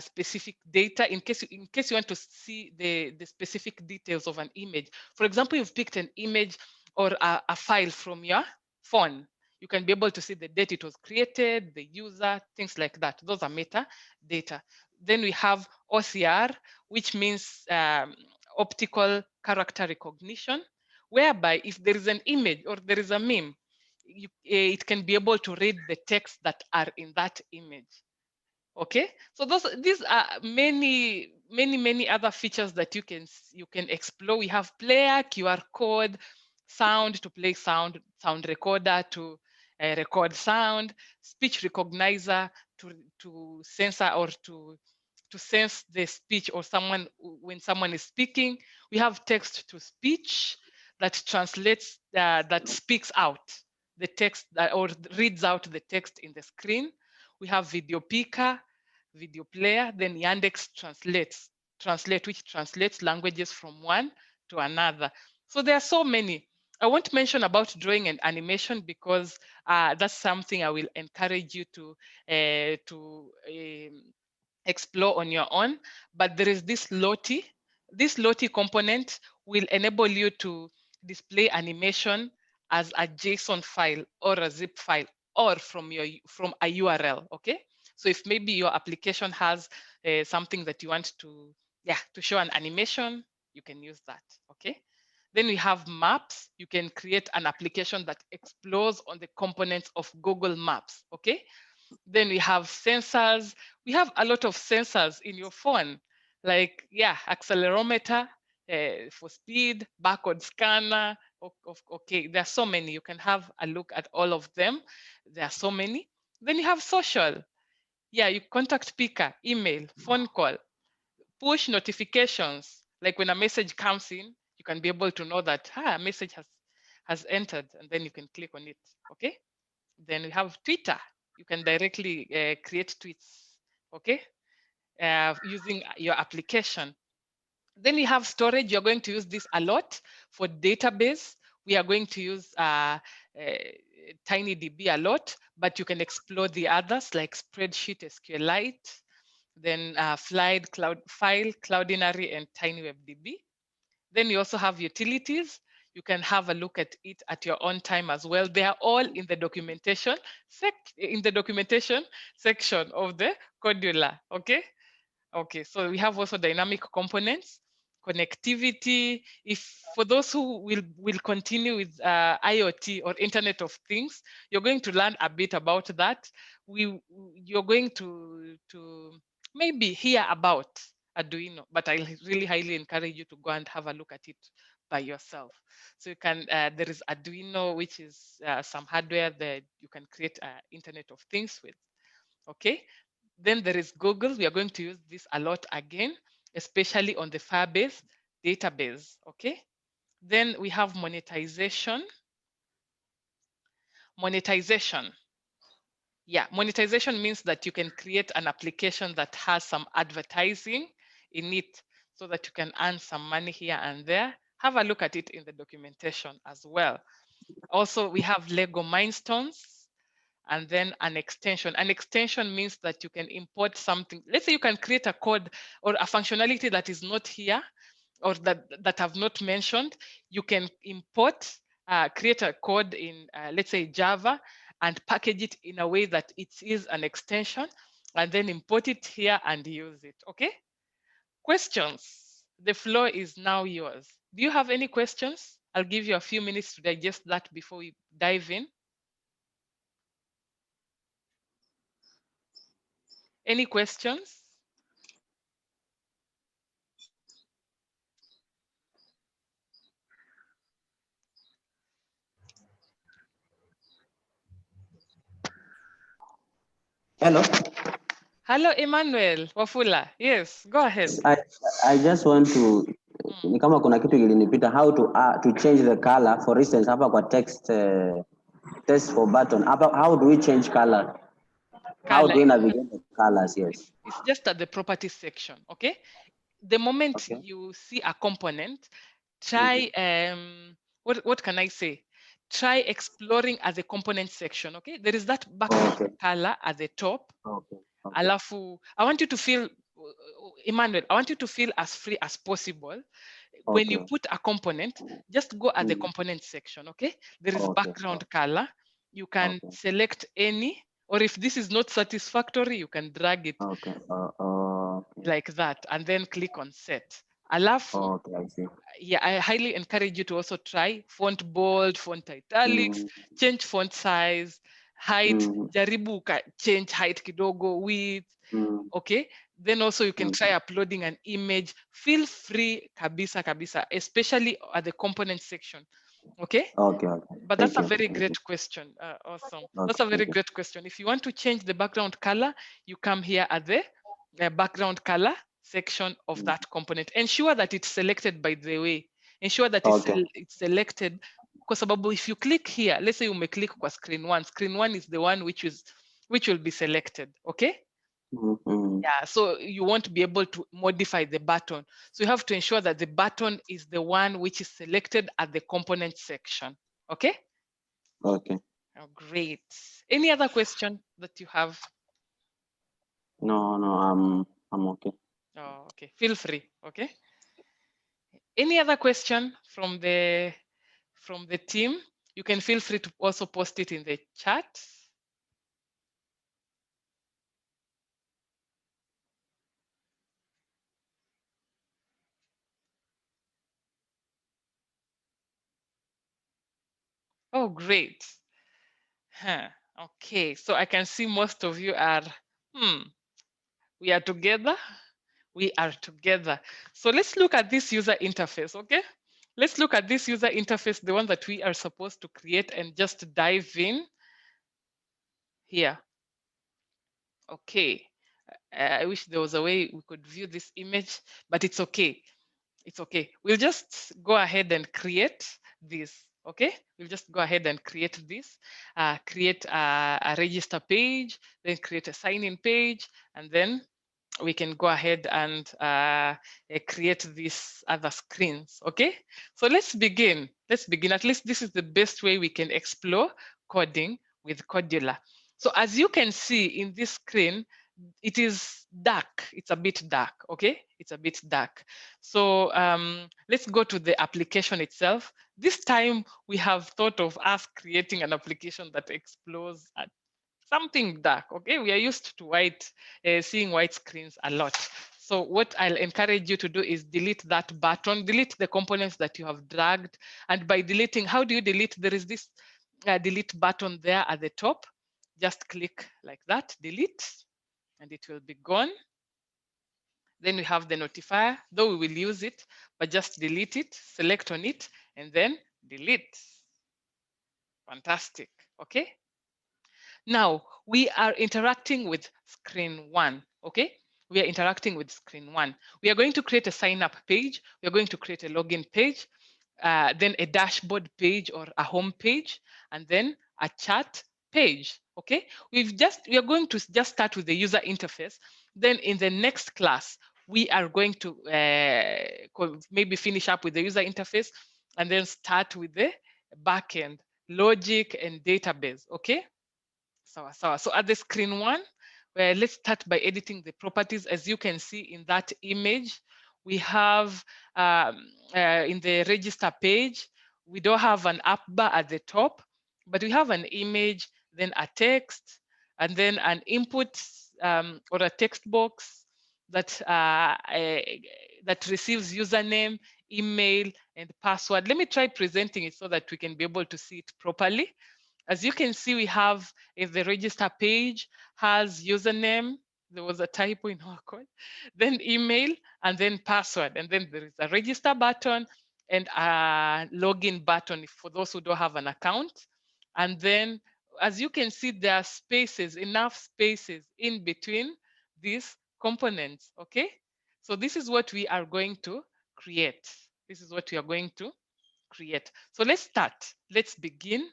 Speaker 2: specific data, in case you want to see the specific details of an image. For example, you've picked an image or a file from your phone. You can be able to see the date it was created, the user, things like that. Those are metadata. Then we have OCR, which means optical character recognition, whereby if there is an image or there is a meme, it can be able to read the text that are in that image. Okay, so these are many other features that you can explore. We have player, QR code, sound to play sound recorder to record sound, speech recognizer to censor or to sense the speech or someone when someone is speaking. We have text to speech that translates that speaks out the text or reads out the text in the screen. We have video picker, video player, then Yandex translate, which translates languages from one to another. So there are so many. I won't mention about drawing and animation because that's something I will encourage you to explore on your own. But there is this Lottie. This Lottie component will enable you to display animation as a JSON file or a zip file or from a URL. Okay, so if maybe your application has something that you want to show an animation, you can use that. Okay, then we have maps. You can create an application that explores on the components of Google Maps. Okay, then we have sensors. We have a lot of sensors in your phone, like, yeah, accelerometer for speed, barcode scanner. Okay, there are so many. You can have a look at all of them. There are so many. Then you have social. Yeah, you contact picker, email, phone call, push notifications. Like when a message comes in, you can be able to know that a message has entered, and then you can click on it. Okay. Then we have Twitter. You can directly create tweets, okay, using your application. Then we have storage. You're going to use this a lot for database. We are going to use TinyDB a lot, but you can explore the others like Spreadsheet, SQLite, then File, Cloudinary, and TinyWebDB. Then you also have utilities. You can have a look at it at your own time as well. They are all in the documentation section of the Kodular. Okay. Okay, so we have also dynamic components, connectivity. If for those who will continue with IoT or Internet of Things, you're going to learn a bit about that. You're going to maybe hear about Arduino, but I really highly encourage you to go and have a look at it by yourself. So you can there is Arduino, which is some hardware that you can create Internet of Things with. Okay, then there is Google. We are going to use this a lot again, especially on the Firebase database. Okay. Then we have monetization. Monetization. Yeah, monetization means that you can create an application that has some advertising in it so that you can earn some money here and there. Have a look at it in the documentation as well. Also, we have Lego milestones and then an extension. An extension means that you can import something. Let's say you can create a code or a functionality that is not here or that I've not mentioned. You can import, create a code in, let's say, Java, and package it in a way that it is an extension, and then import it here and use it. Okay? Questions? The floor is now yours. Do you have any questions? I'll give you a few minutes to digest that before we dive in. Any questions?
Speaker 4: Hello.
Speaker 2: Hello, Emmanuel Wafula. Yes, go ahead.
Speaker 4: I just want to ni kama kuna kitu ilinipita how to change the color, for instance hapa kwa text for button hapa, how do we change color? How
Speaker 2: Carla,
Speaker 4: do we navigate the colors? Yes.
Speaker 2: it's just at the properties section, okay? The moment
Speaker 4: Okay.
Speaker 2: you see a component, try, what can I say? Try exploring at the component section, okay? There is that background color at the top.
Speaker 4: Okay.
Speaker 2: Alafu, I want you to feel, Emmanuel, I want you to feel as free as possible. When you put a component, just go at the component section, okay? There is background color. You can select any, or if this is not satisfactory, you can drag it like that and then click on set. Alafu,
Speaker 4: I see.
Speaker 2: yeah, I highly encourage you to also try font bold, font italics, change font size, height, jaribu change height kidogo, width, okay? Then also you can try uploading an image. Feel free kabisa, especially at the component section, okay?
Speaker 4: Okay.
Speaker 2: But that's a very great question. Awesome. That's a very great question. If you want to change the background color, you come here at the background color section of that component. Ensure that it's selected, by the way. Ensure that it's selected. Because if you click here, let's say you may click on screen one is the one which will be selected, okay? Yeah, so you won't be able to modify the button. So you have to ensure that the button is the one which is selected at the component section, okay?
Speaker 4: Okay.
Speaker 2: Oh, great. Any other question that you have?
Speaker 4: No, I'm okay.
Speaker 2: Oh, okay. Feel free. Okay. Any other question from the team? You can feel free to also post it in the chat. Oh, great. Huh. Okay. So I can see most of you are, we are together. We are together. So let's look at this user interface, okay? Let's look at this user interface, the one that we are supposed to create, and just dive in here. Okay. I wish there was a way we could view this image, but it's okay. It's okay. We'll just go ahead and create this, okay? We'll just go ahead and create this, create a register page, then create a sign-in page, and then we can go ahead and create these other screens, okay? So let's begin. Let's begin. At least this is the best way we can explore coding with Kodular. So as you can see in this screen, it is dark. It's a bit dark, okay? It's a bit dark. So let's go to the application itself. This time we have thought of us creating an application that explores at something dark, okay? We are used to white, seeing white screens a lot. So what I'll encourage you to do is delete that button, delete the components that you have dragged. And by deleting, how do you delete? There is this delete button there at the top. Just click like that, delete, and it will be gone. Then we have the notifier, though we will use it, but just delete it, select on it, and then delete. Fantastic, okay? Now, we are interacting with screen one, okay? We are interacting with screen one. We are going to create a sign up page. We are going to create a login page, then a dashboard page or a home page, and then a chat page. Okay, we are going to just start with the user interface. Then in the next class, we are going to maybe finish up with the user interface and then start with the backend logic and database. Okay, so at the screen one, let's start by editing the properties. As you can see in that image, we have in the register page, we don't have an app bar at the top, but we have an image, then a text, and then an input or a text box that that receives username, email, and password. Let me try presenting it so that we can be able to see it properly. As you can see, we have the register page has username. There was a typo in our code, then email, and then password. And then there is a register button and a login button for those who don't have an account. And then, as you can see, there are spaces, enough spaces in between these components, okay? So this is what we are going to create. This is what we are going to create. So let's start. Let's begin.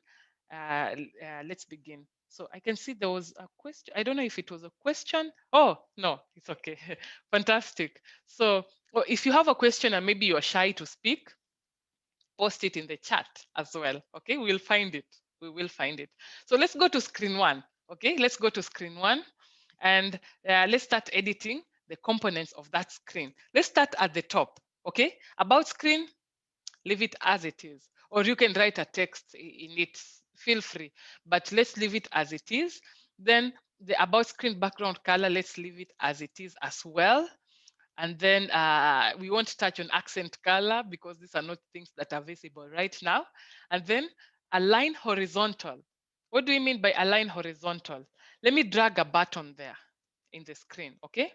Speaker 2: Let's begin. So I can see there was a question. I don't know if it was a question. Oh, no, it's okay. Fantastic. So if you have a question and maybe you're shy to speak, post it in the chat as well. Okay, we'll find it. We will find it. So let's go to screen one. Okay, let's go to screen one and let's start editing the components of that screen. Let's start at the top. Okay, about screen, leave it as it is, or you can write a text in it, feel free, but let's leave it as it is. Then the about screen background color, let's leave it as it is as well. And then we won't touch on accent color because these are not things that are visible right now. And then align horizontal. What do we mean by align horizontal? Let me drag a button there in the screen, okay?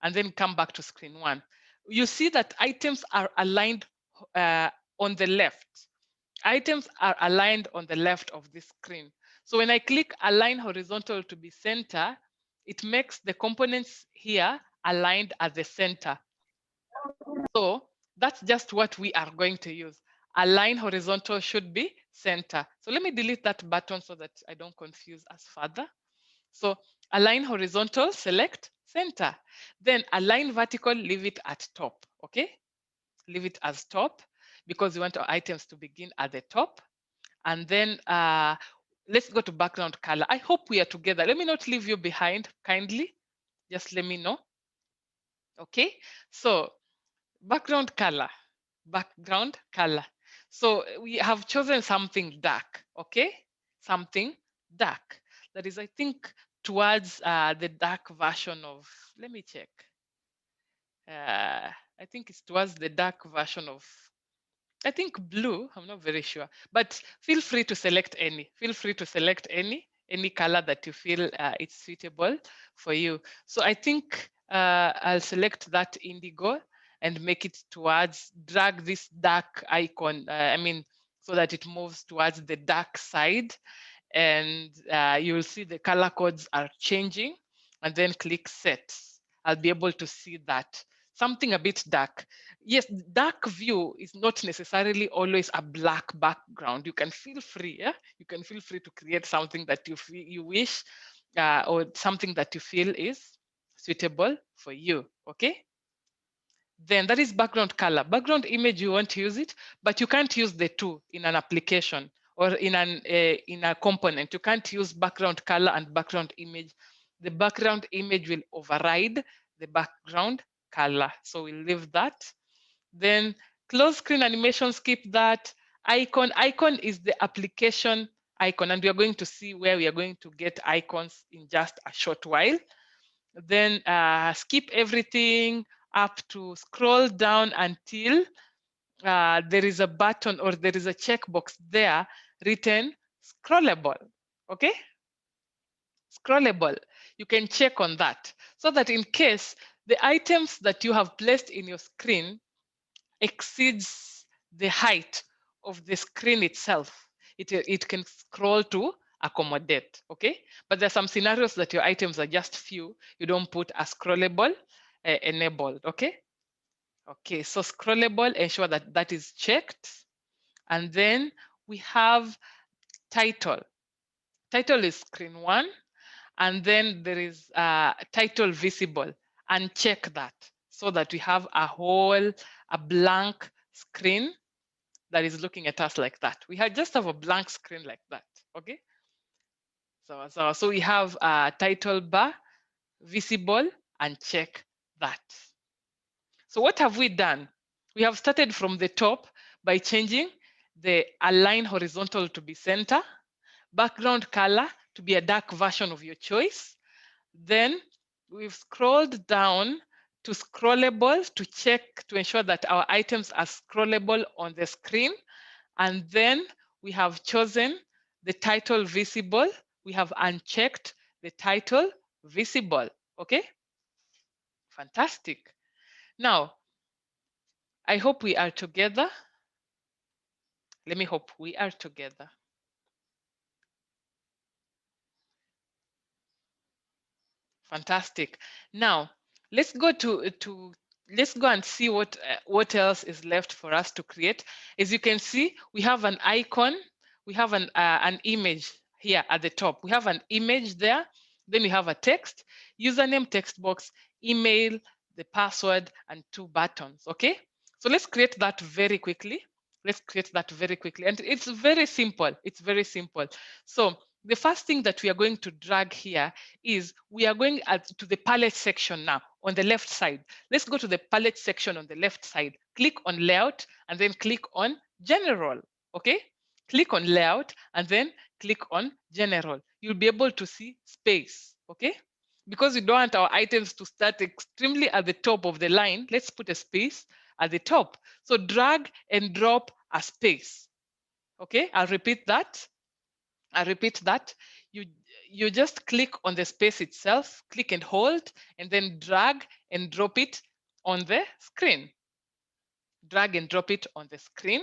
Speaker 2: And then come back to screen one. You see that items are aligned on the left. Items are aligned on the left of this screen. So when I click align horizontal to be center, it makes the components here aligned at the center. So that's just what we are going to use. Align horizontal should be center. So let me delete that button so that I don't confuse us further. So align horizontal, select center. Then align vertical, leave it at top, okay? Leave it as top because we want our items to begin at the top. And then let's go to background color. I hope we are together. Let me not leave you behind, kindly. Just let me know. Okay, so background color, background color. So we have chosen something dark, okay? Something dark. That is, I think, towards the dark version of, let me check. I think it's towards the dark version of, I think blue, I'm not very sure, but feel free to select any. Feel free to select any color that you feel it's suitable for you. So I think I'll select that indigo and make it towards, drag this dark icon, so that it moves towards the dark side. And you'll see the color codes are changing, and then click set. I'll be able to see that. Something a bit dark. Yes, dark view is not necessarily always a black background. You can feel free, yeah? You can feel free to create something that you wish, or something that you feel is suitable for you, okay? Then that is background color. Background image, you want to use it, but you can't use the two in an application or in a component. You can't use background color and background image. The background image will override the background color. So we'll leave that. Then close screen animation, skip that. Icon is the application icon, and we are going to see where we are going to get icons in just a short while. Then skip everything up to scroll down until there is a button or there is a checkbox there written scrollable, okay? Scrollable, you can check on that so that in case the items that you have placed in your screen exceeds the height of the screen itself, it can scroll to accommodate, okay? But there's some scenarios that your items are just few, you don't put a scrollable enabled, okay? Okay, so scrollable, ensure that that is checked. And then we have title. Title is screen 1, and then there is title visible. Uncheck that so that we have a blank screen that is looking at us like that. We just have a blank screen like that, okay? So we have a title bar visible, and check that. So what have we done? We have started from the top by changing the align horizontal to be center, background color to be a dark version of your choice. Then we've scrolled down to scrollable to check to ensure that our items are scrollable on the screen. And then we have chosen the title visible. We have unchecked the title visible. Okay, fantastic. Now, I hope we are together. Let me hope we are together. Fantastic. Now, let's go let's go and see what else is left for us to create. As you can see, we have an icon, we have an image here at the top. We have an image there, then we have a text, username, text box, email, the password, and 2 buttons. Okay, so let's create that very quickly. Let's create that very quickly, and it's very simple. It's very simple. So the first thing that we are going to drag here is we are going to the palette section now on the left side. Let's go to the palette section on the left side. Click on layout and then click on general. Okay, click on layout and then click on general. You'll be able to see space. Okay, because we don't want our items to start extremely at the top of the line, let's put a space at the top. So drag and drop a space. Okay, I'll repeat that. You, you just click on the space itself, click and hold, and then drag and drop it on the screen. Drag and drop it on the screen.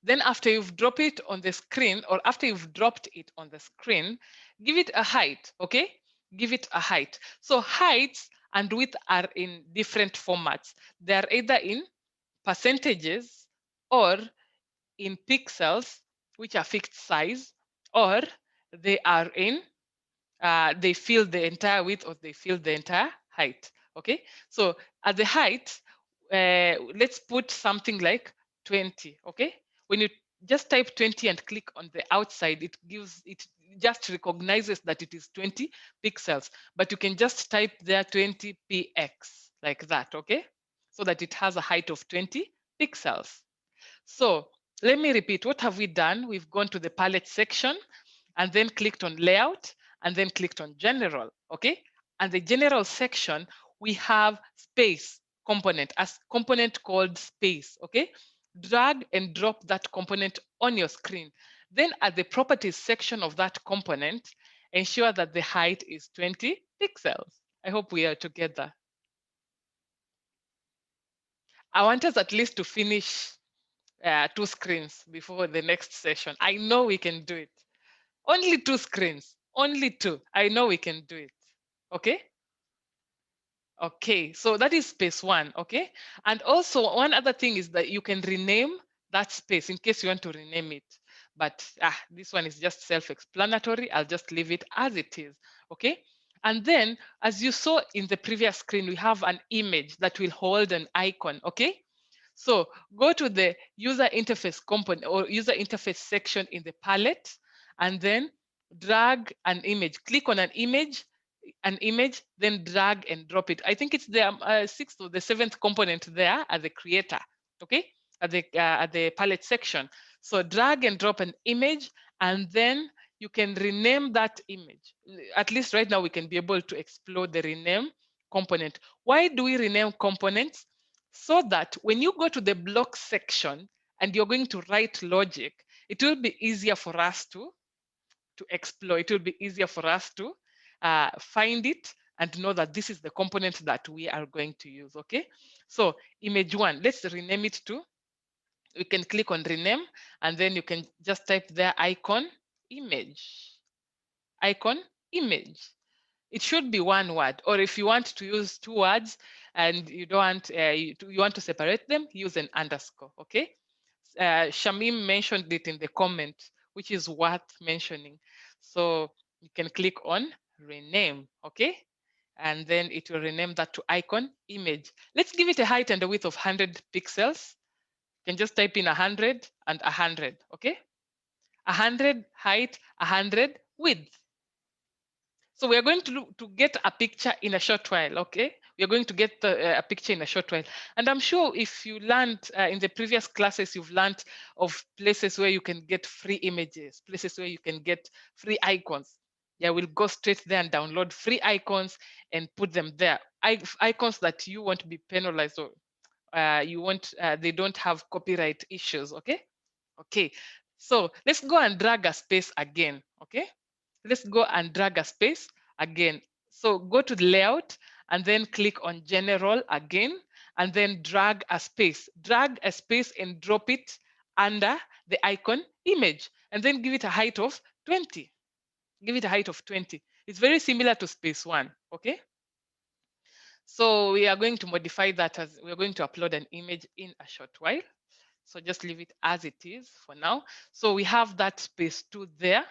Speaker 2: Then after you've dropped it on the screen, or after you've dropped it on the screen, give it a height, okay? Give it a height. So heights and width are in different formats. They are either in percentages or in pixels, which are fixed size, or they are in, they fill the entire width or they fill the entire height. Okay, so at the height, let's put something like 20. Okay, when you just type 20 and click on the outside, it just recognizes that it is 20 pixels, but you can just type there 20 px like that. Okay, so that it has a height of 20 pixels. So let me repeat, what have we done? We've gone to the palette section and then clicked on layout and then clicked on general, okay? And the general section, we have space component, as component called space, okay? Drag and drop that component on your screen. Then at the properties section of that component, ensure that the height is 20 pixels. I hope we are together. I want us at least to finish 2 screens before the next session. I know we can do it. Only 2 screens, only 2. I know we can do it. Okay. Okay, so that is space 1. Okay, and also one other thing is that you can rename that space in case you want to rename it. But this one is just self-explanatory. I'll just leave it as it is. Okay, and then as you saw in the previous screen, we have an image that will hold an icon. Okay, so go to the user interface component or user interface section in the palette and then drag an image. Click on an image, then drag and drop it. I think it's the 6th or the 7th component there as the creator, okay, at the palette section. So drag and drop an image and then you can rename that image. At least right now we can be able to explore the rename component. Why do we rename components? So that when you go to the block section and you're going to write logic, it will be easier for us to explore. It will be easier for us to find it and know that this is the component that we are going to use. Okay, so image 1, let's rename it to, we can click on rename and then you can just type there icon image. Icon image. It should be 1 word, or if you want to use 2 words and you don't want you want to separate them, use an underscore. Okay, Shamim mentioned it in the comment which is worth mentioning. So you can click on rename, okay? And then it will rename that to icon image. Let's give it a height and a width of 100 pixels. You can just type in 100 and 100, okay? 100 height, 100 width. So we are going to get a picture in a short while, okay? We are going to get a picture in a short while. And I'm sure if you learned in the previous classes, you've learned of places where you can get free images, places where you can get free icons. Yeah, we'll go straight there and download free icons and put them there. Icons that you won't be penalized or you want, they don't have copyright issues, okay? Okay, so let's go and drag a space again, okay? Let's go and drag a space again. So go to the layout and then click on general again, and then drag a space. Drag a space and drop it under the icon image, and then give it a height of 20. Give it a height of 20. It's very similar to space one, okay? So we are going to modify that as we're going to upload an image in a short while. So just leave it as it is for now. So we have that space 2 there.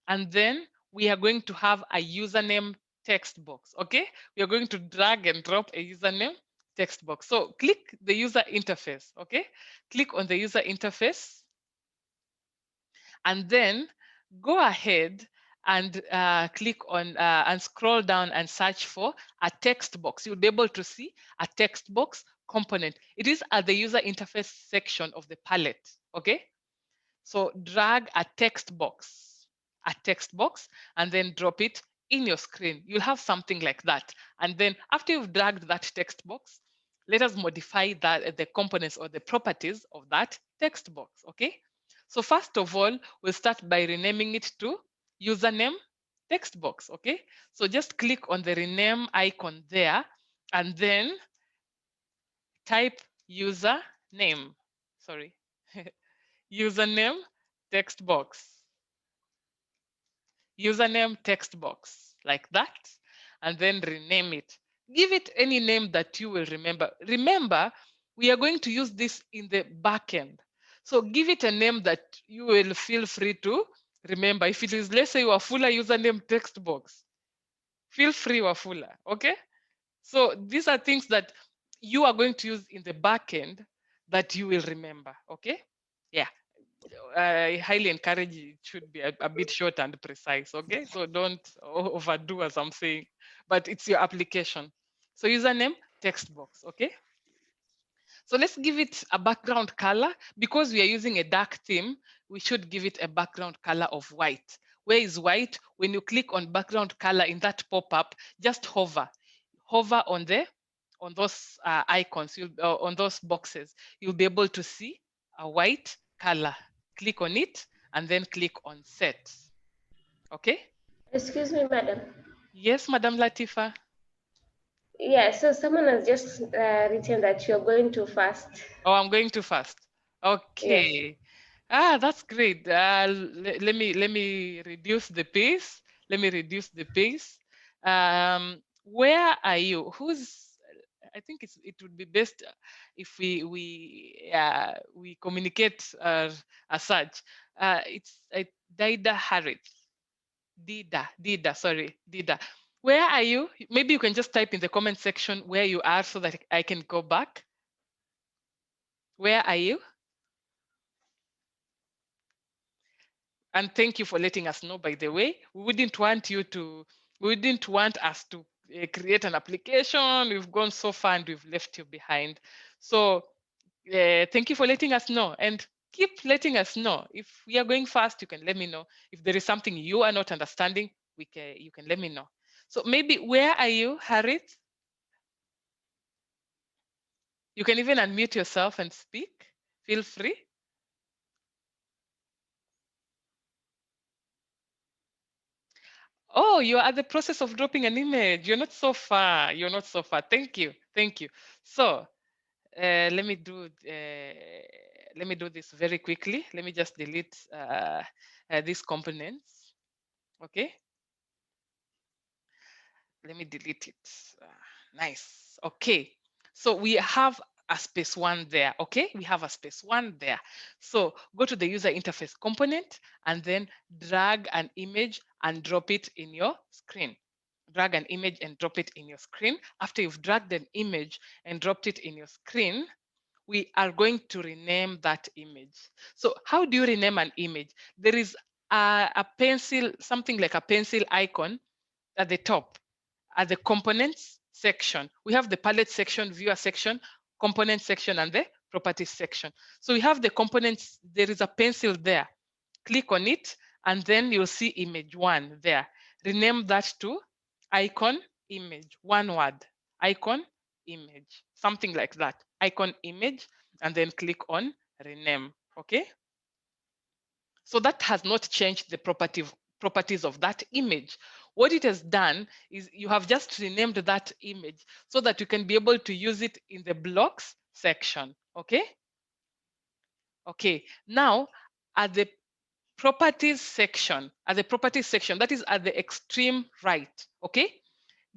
Speaker 2: And then we are going to have a username text box, okay? We are going to drag and drop a username text box. So click the user interface, okay? Click on the user interface and then go ahead and click on and scroll down and search for a text box. You'll be able to see a text box component. It is at the user interface section of the palette, okay? So drag a text box, and then drop it in your screen. You'll have something like that. And then after you've dragged that text box, let us modify that the components or the properties of that text box, okay? So first of all, we'll start by renaming it to username text box, okay? So just click on the rename icon there and then type username, sorry, username text box, username text box like that, and then rename it. Give it any name that you will remember. Remember, we are going to use this in the backend. So give it a name that you will feel free to remember. If it is, let's say, Wafula username text box, feel free Wafula, okay? So these are things that you are going to use in the backend that you will remember, okay? Yeah. I highly encourage it should be a bit short and precise, okay? So don't overdo as I'm saying, but it's your application. So username, text box, okay? So let's give it a background color. Because we are using a dark theme, we should give it a background color of white. Where is white? When you click on background color in that pop-up, just hover. Hover on those icons, on those boxes. You'll be able to see a white color. Click on it and then click on set. Okay?
Speaker 6: Excuse me, madam.
Speaker 2: Yes, Madam Latifa.
Speaker 6: Yeah, so someone has just written that you're going too fast.
Speaker 2: Oh, I'm going too fast.
Speaker 6: Yes.
Speaker 2: Okay. That's great. Let me reduce the pace. Let me reduce the pace. Where are you? Who's? I think it would be best if we communicate as such. It's Dida Harris. Dida, sorry, Dida. Where are you? Maybe you can just type in the comment section where you are so that I can go back. Where are you? And thank you for letting us know, by the way. We wouldn't want us to create an application. We've gone so far and we've left you behind. So thank you for letting us know, and keep letting us know. If we are going fast, you can let me know. If there is something you are not understanding, you can let me know. So maybe where are you, Harith? You can even unmute yourself and speak. Feel free. Oh, you're at the process of dropping an image. You're not so far. You're not so far. Thank you. Thank you. So let me do this very quickly. Let me just delete these components. Okay. Let me delete it. Nice. Okay. So we have a space 1 there. Okay, we have a space 1 there. So go to the user interface component and then drag an image and drop it in your screen. Drag an image and drop it in your screen. After you've dragged an image and dropped it in your screen, we are going to rename that image. So how do you rename an image? There is a pencil, something like a pencil icon at the top, at the components section. We have the palette section, viewer section, component section, and the properties section. So we have the components, there is a pencil there. Click on it, and then you'll see image 1 there. Rename that to icon image, one word, icon image, something like that, icon image, and then click on rename. Okay, so that has not changed the properties of that image. What it has done is you have just renamed that image so that you can be able to use it in the blocks section. Okay, okay, now at the properties section, that is at the extreme right. Okay,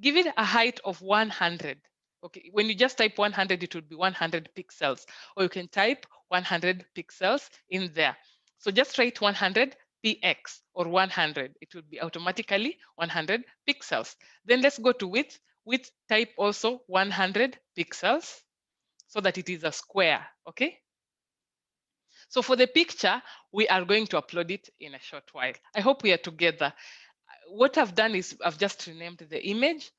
Speaker 2: give it a height of 100. Okay, when you just type 100, it would be 100 pixels, or you can type 100 pixels in there. So just write 100 px or 100. It would be automatically 100 pixels. Then let's go to width. Width, type also 100 pixels so that it is a square. Okay. So for the picture, we are going to upload it in a short while. I hope we are together. What I've done is I've just renamed the image,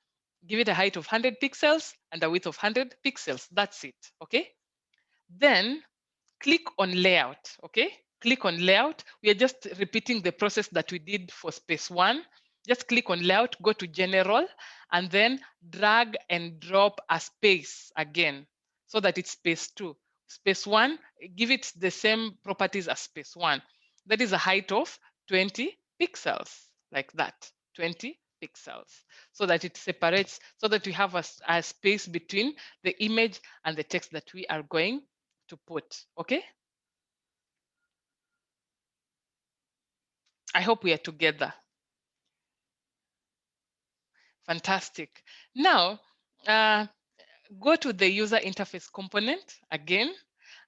Speaker 2: give it a height of 100 pixels and a width of 100 pixels. That's it. Okay. Then click on layout. Okay. Click on layout. We are just repeating the process that we did for space 1. Just click on layout, go to general, and then drag and drop a space again so that it's space 2. Space 1, give it the same properties as space 1. That is a height of 20 pixels, like that, 20 pixels, so that it separates, so that we have a space between the image and the text that we are going to put. Okay. I hope we are together. Fantastic. Now, go to the user interface component again,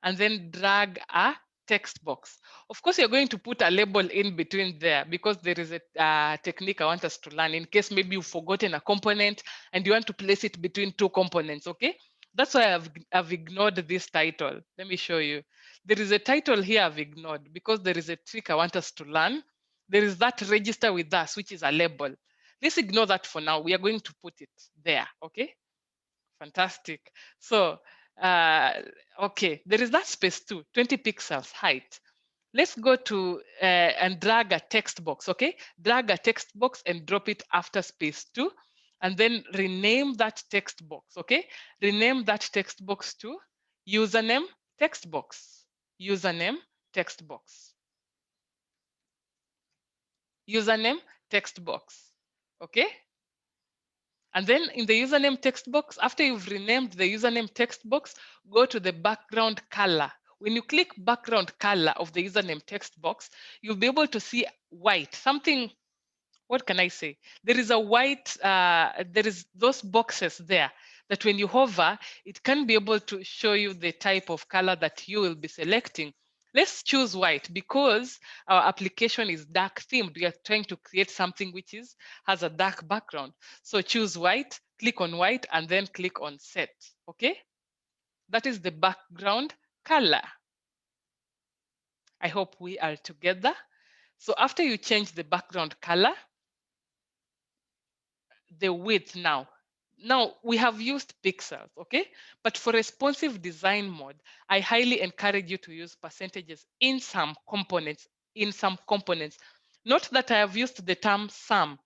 Speaker 2: and then drag a text box. Of course, you're going to put a label in between there because there is a technique I want us to learn in case maybe you've forgotten a component and you want to place it between two components. Okay. That's why I've ignored this title. Let me show you. There is a title here I've ignored because there is a trick I want us to learn. There is that register with us, which is a label. Let's ignore that for now. We are going to put it there. Okay. Fantastic. So, okay, there is that space too, 20 pixels height. Let's go to and drag a text box. Okay, drag a text box and drop it after space 2, and then rename that text box. Okay, rename that text box to username text box. Username text box. Username text box. Okay. And then in the username text box, after you've renamed the username text box, go to the background color. When you click background color of the username text box, you'll be able to see white, something, what can I say? There is a white, there is those boxes there that when you hover, it can be able to show you the type of color that you will be selecting. Let's choose white because our application is dark themed. We are trying to create something which has a dark background. So choose white, click on white, and then click on set. Okay, that is the background color. I hope we are together. So after you change the background color, the width now. Now we have used pixels, okay? But for responsive design mode, I highly encourage you to use percentages in some components, Note that I have used the term some.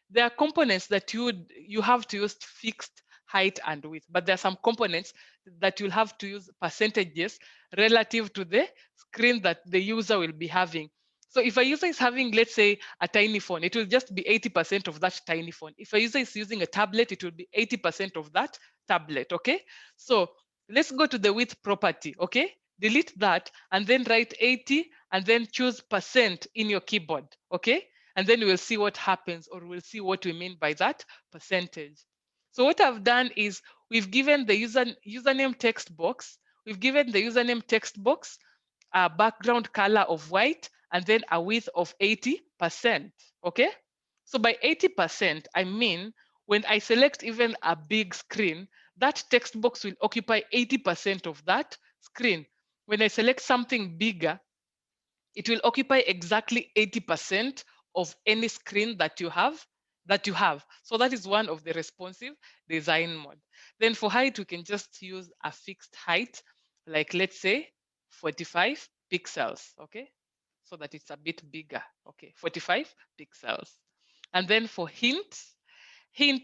Speaker 2: There are components that you have to use fixed height and width, but there are some components that you'll have to use percentages relative to the screen that the user will be having. So if a user is having, let's say, a tiny phone, it will just be 80% of that tiny phone. If a user is using a tablet, it will be 80% of that tablet, okay? So let's go to the width property, okay? Delete that and then write 80 and then choose percent in your keyboard, okay? And then we'll see what happens, or we'll see what we mean by that percentage. So what I've done is we've given the username text box. We've given the username text box a background color of white and then a width of 80%. Okay. So by 80%, I mean when I select even a big screen, that text box will occupy 80% of that screen. When I select something bigger, it will occupy exactly 80% of any screen that you have. So that is one of the responsive design mode. Then for height, we can just use a fixed height, like let's say 45 pixels, okay? So that it's a bit bigger, okay? 45 pixels. And then for hint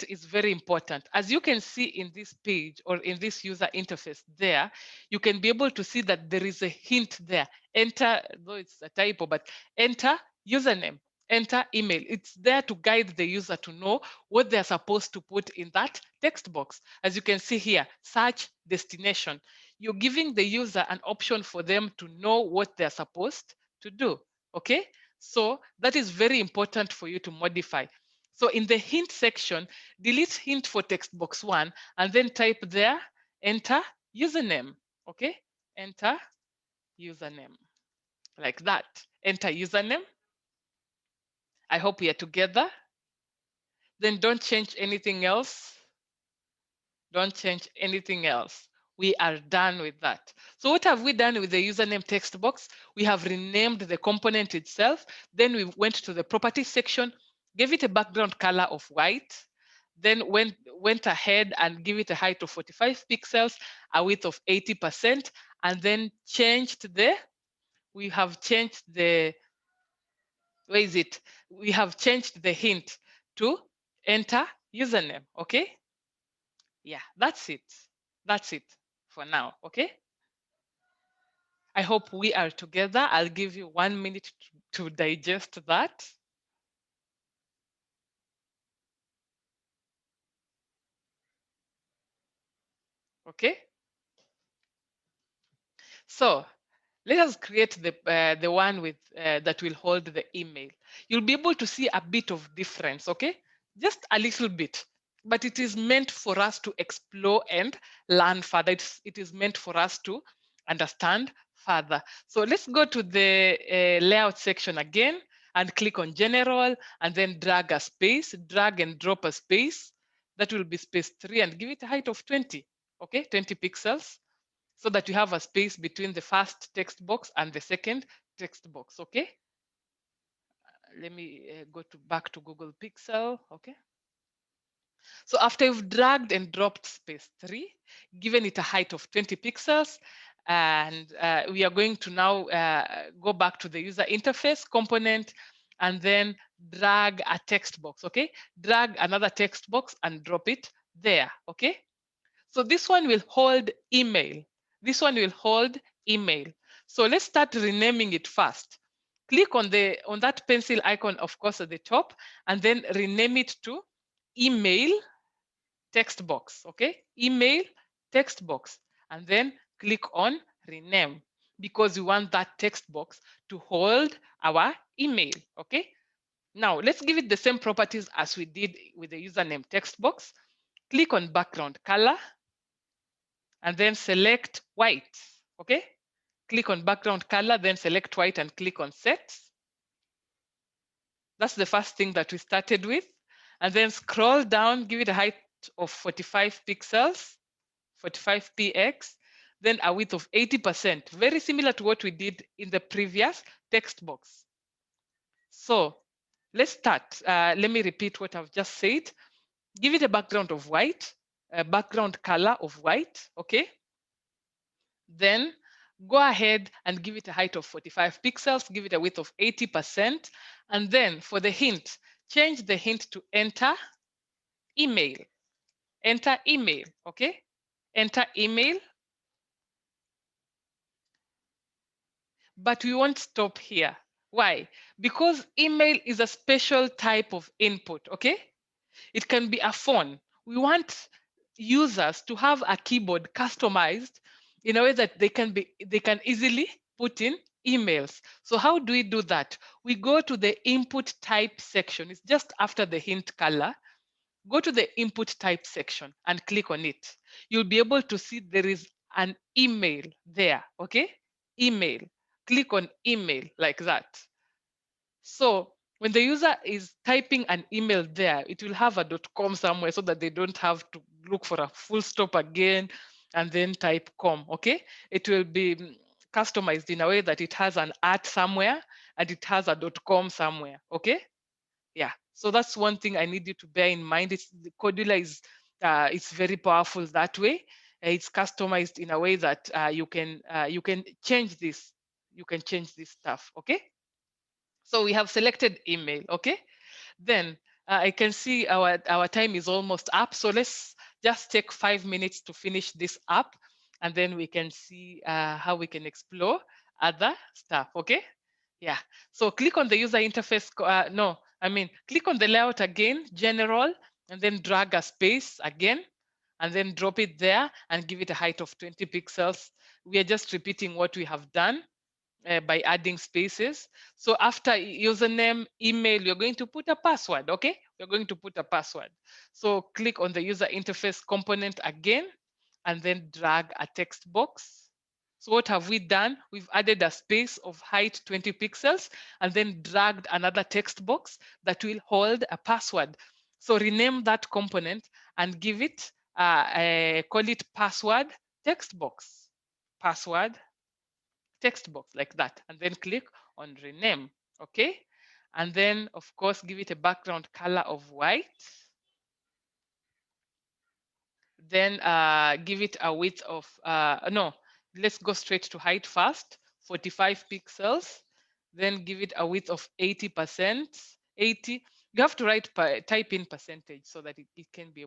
Speaker 2: is very important. As you can see in this page or in this user interface there, you can be able to see that there is a hint there. Enter, though it's a typo, but enter username, enter email. It's there to guide the user to know what they're supposed to put in that text box. As you can see here, search destination. You're giving the user an option for them to know what they're supposed to do, okay? So that is very important for you to modify. So in the hint section, delete hint for text box 1 and then type there, enter username, okay? Enter username, like that. Enter username. I hope we are together. Then don't change anything else. Don't change anything else. We are done with that. So what have we done with the username text box? We have renamed the component itself. Then we went to the properties section, gave it a background color of white, then went ahead and give it a height of 45 pixels, a width of 80%, and then we have changed the, where is it? We have changed the hint to enter username, okay? Yeah, that's it. That's it for now, okay? I hope we are together. I'll give you 1 minute to digest that. Okay? So let us create the one with that will hold the email. You'll be able to see a bit of difference, okay? Just a little bit, but it is meant for us to explore and learn further. It is meant for us to understand further. So let's go to the layout section again and click on general and then drag a space, drag and drop a space. That will be space 3 and give it a height of 20, okay, 20 pixels, so that you have a space between the first text box and the second text box, okay? Let me go back to Google Pixel, okay? So after you've dragged and dropped space 3, given it a height of 20 pixels, and we are going to now go back to the user interface component and then drag a text box, okay? Drag another text box and drop it there, okay? So this one will hold email. This one will hold email. So let's start renaming it first. Click on that pencil icon, of course, at the top, and then rename it to email text box, okay? Email text box, and then click on rename because we want that text box to hold our email, okay? Now let's give it the same properties as we did with the username text box. Click on background color and then select white, okay? Click on background color, then select white and click on set. That's the first thing that we started with. And then scroll down, give it a height of 45 pixels, 45 px, then a width of 80%, very similar to what we did in the previous text box. So let's start. Let me repeat what I've just said. Give it a background of white, a background color of white, okay? Then go ahead and give it a height of 45 pixels, give it a width of 80%. And then for the hint, change the hint to enter email. Enter email, okay? Enter email. But we won't stop here. Why? Because email is a special type of input, okay? It can be a phone. We want users to have a keyboard customized in a way that they can easily put in emails. So how do we do that? We go to the input type section. It's just after the hint color. go to the input type section and click on it. You'll be able to see there is an email there, okay? Email. Click on email like that. So when the user is typing an email there, it will have a .com somewhere so that they don't have to look for a full stop again and then type com, okay? It will be customized in a way that it has an @ somewhere and it has a .com somewhere, okay? Yeah, so that's one thing I need you to bear in mind. It's the Kodular is it's very powerful that way. It's customized in a way that you can change this. You can change this stuff, okay? So we have selected email, okay? Then I can see our time is almost up. So let's just take 5 minutes to finish this up, and then we can see how we can explore other stuff, okay? Yeah, so click on the user interface. Click on the layout again, general, and then drag a space again, and then drop it there and give it a height of 20 pixels. We are just repeating what we have done by adding spaces. So after username, email, you're going to put a password, okay? You're going to put a password. So click on the user interface component again, and then drag a text box. So what have we done? We've added a space of height 20 pixels and then dragged another text box that will hold a password. So rename that component and give it, call it password text box. Password text box like that, and then click on rename, okay? And then of course give it a background color of white. Then give it a width of no, let's go straight to height first, 45 pixels. Then give it a width of 80%. 80, you have to type in percentage so that you can be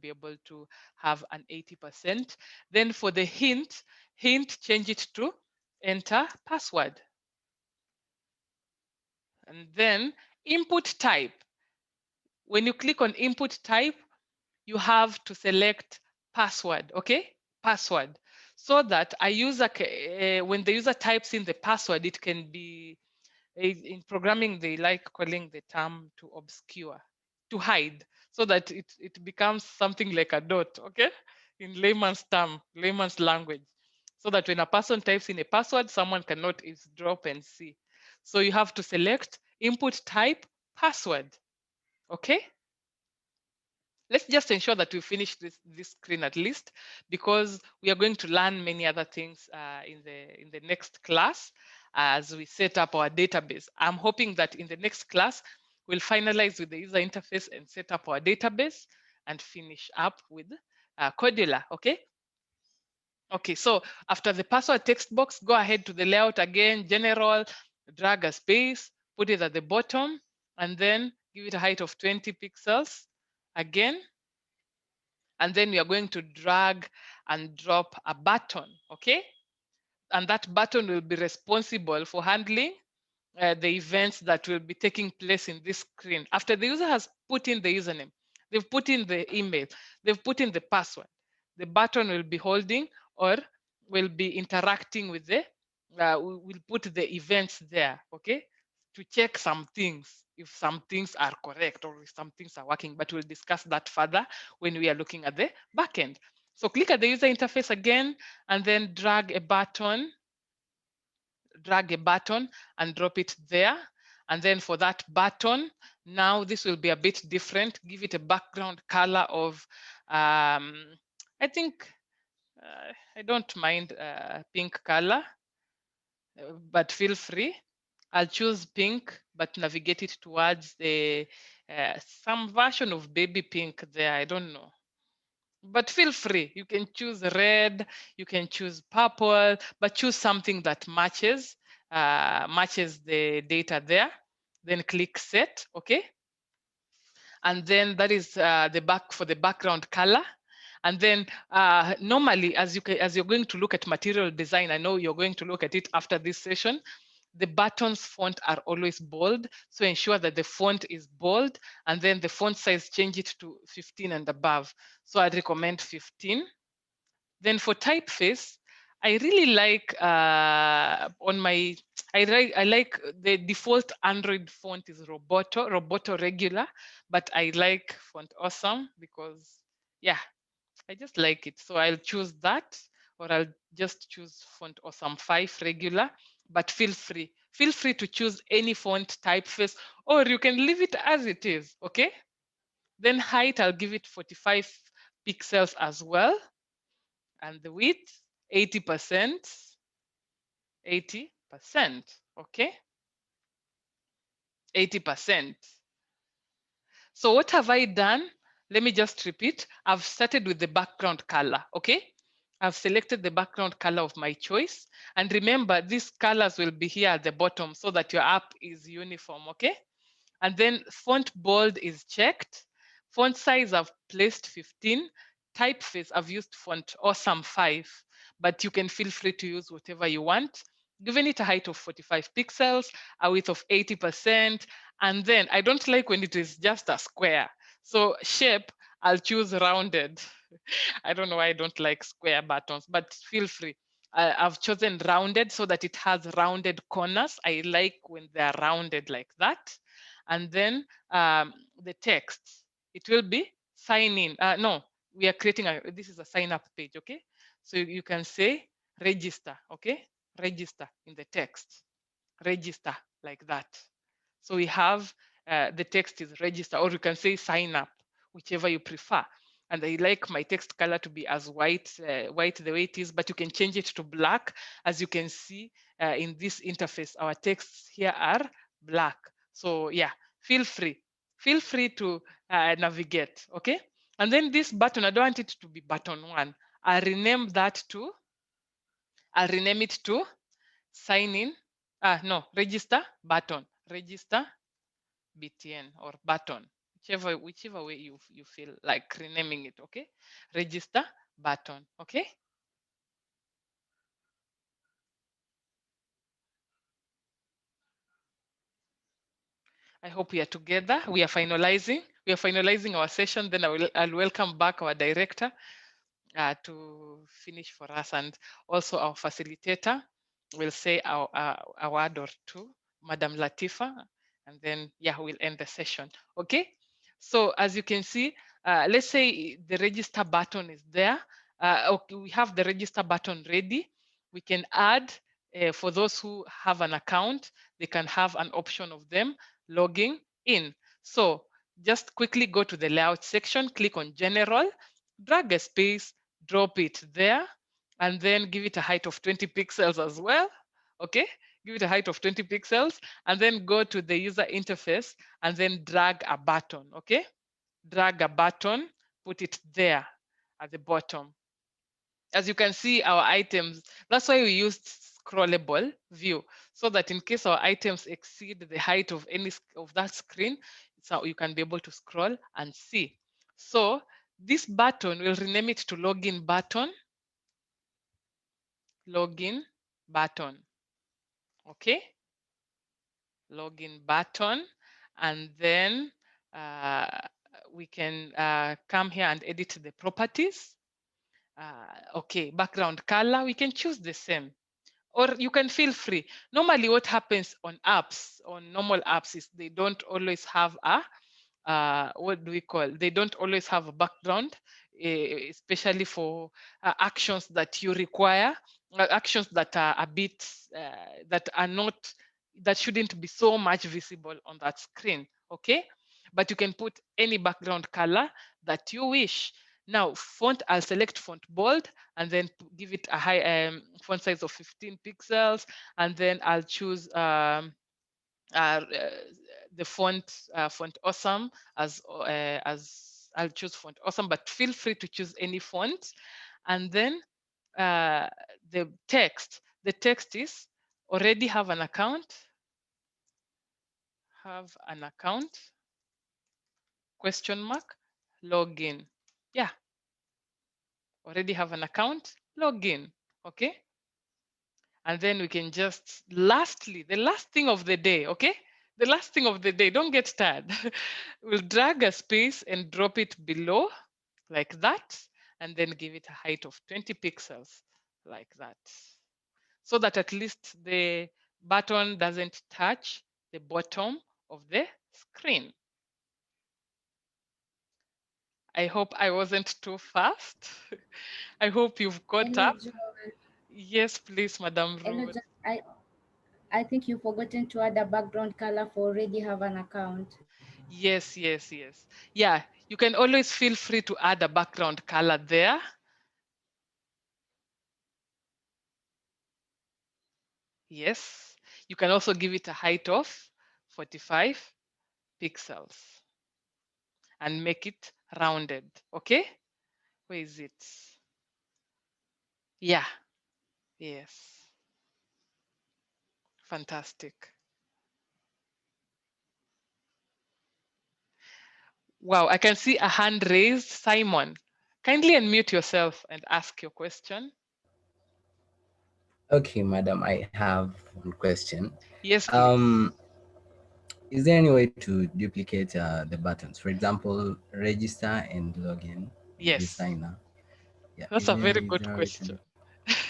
Speaker 2: able to have an 80%. Then for the hint change it to enter password. And then input type. When you click on input type, you have to select password, okay? Password. So that a user, when the user types in the password, it can be, in programming, they like calling the term to obscure, to hide, so that it becomes something like a dot, okay? In layman's term, layman's language. So that when a person types in a password, someone cannot eavesdrop and see. So you have to select input type password, okay? Let's just ensure that we finish this screen at least, because we are going to learn many other things in the next class as we set up our database. I'm hoping that in the next class, we'll finalize with the user interface and set up our database and finish up with Kodular, okay? Okay, so after the password text box, go ahead to the layout again, general, drag a space, put it at the bottom, and then give it a height of 20 pixels again. And then we are going to drag and drop a button, okay? And that button will be responsible for handling the events that will be taking place in this screen. After the user has put in the username, they've put in the email, they've put in the password, the button will be holding or will be interacting with the, we'll put the events there, okay? To check some things, if some things are correct or if some things are working, but we'll discuss that further when we are looking at the backend. So click at the user interface again, and then drag a button and drop it there. And then for that button, now this will be a bit different. Give it a background color of, I think, I don't mind pink color, but feel free. I'll choose pink, but navigate it towards the some version of baby pink there. I don't know. But feel free. You can choose red, you can choose purple, but choose something that matches the data there. Then click set, okay? And then that is the background color. And then normally, as you're going to look at material design, I know you're going to look at it after this session. The buttons font are always bold, so ensure that the font is bold, and then the font size, change it to 15 and above. So I'd recommend 15. Then for typeface, I really like on my I like the default Android font is Roboto regular, but I like Font Awesome because yeah, I just like it. So I'll choose that, or I'll just choose Font Awesome 5 regular, but feel free to choose any font typeface, or you can leave it as it is, okay? Then height, I'll give it 45 pixels as well. And the width, 80%, 80%, okay? 80%. So what have I done? Let me just repeat. I've started with the background color, okay? I've selected the background color of my choice. And remember, these colors will be here at the bottom so that your app is uniform, okay? And then font bold is checked. Font size I've placed 15. Typeface I've used font awesome 5, but you can feel free to use whatever you want. Given it a height of 45 pixels, a width of 80%, and then I don't like when it is just a square. So shape, I'll choose rounded. I don't know why I don't like square buttons, but feel free. I've chosen rounded so that it has rounded corners. I like when they're rounded like that. And then the text, it will be sign in. No, we are creating this is a sign up page, okay? So you can say register, okay? Register in the text, register like that. So we have the text is register, or you can say sign up, whichever you prefer. And I like my text color to be as white the way it is, but you can change it to black. As you can see in this interface, our texts here are black. So yeah, feel free to navigate, okay? And then this button, I don't want it to be button 1. I'll rename it to sign in. No, register button, register BTN or button, whichever way you feel like renaming it, okay? Register button, okay? I hope we are together. We are finalizing. Our session. Then I'll welcome back our director to finish for us, and also our facilitator will say a word or two, Madam Latifa, and then yeah, we'll end the session. Okay. So as you can see, let's say the register button is there. Okay, we have the register button ready. We can add for those who have an account, they can have an option of them logging in. So just quickly go to the layout section, click on general, drag a space, drop it there, and then give it a height of 20 pixels as well. Okay, give it a height of 20 pixels, and then go to the user interface and then drag a button. Okay, drag a button, put it there at the bottom. As you can see, our items, that's why we used scrollable view, so that in case our items exceed the height of any of that screen, so you can be able to scroll and see. So this button, we'll rename it to login button. Login button. Okay, login button, and then uh, we can come here and edit the properties. Okay, background color, we can choose the same, or you can feel free. Normally what happens on apps, on normal apps, is they don't always have a what do we call, they don't always have a background, especially for actions that you require, actions that are a bit that are not, that shouldn't be so much visible on that screen. Okay, but you can put any background color that you wish. Now font, I'll select font bold and then give it a high font size of 15 pixels, and then I'll choose uh, the font awesome as I'll choose font awesome, but feel free to choose any font. And then uh, the text is already have an account, question mark, login. Yeah, already have an account, login. Okay, and then we can just, lastly, the last thing of the day, okay? The last thing of the day, don't get tired. We'll drag a space and drop it below like that, and then give it a height of 20 pixels like that. So that at least the button doesn't touch the bottom of the screen. I hope I wasn't too fast. I hope you've caught
Speaker 1: Hello,
Speaker 2: up.
Speaker 1: Joel.
Speaker 2: Yes, please, Madam
Speaker 1: Hello,
Speaker 2: Ruth.
Speaker 1: I think you've forgotten to add a background color for already have an account.
Speaker 2: Yes, yes, yes. Yeah, you can always feel free to add a background color there. Yes, you can also give it a height of 45 pixels and make it rounded. Okay, where is it? Yeah, yes, fantastic. Wow, I can see a hand raised. Simon, kindly unmute yourself and ask your question.
Speaker 7: Okay, madam, I have one question.
Speaker 2: Yes, please.
Speaker 7: Um, is there any way to duplicate the buttons? For example, register and login and
Speaker 2: Yes,
Speaker 7: designer. Yeah,
Speaker 2: that's a very
Speaker 7: is
Speaker 2: good
Speaker 7: there a way to
Speaker 2: question.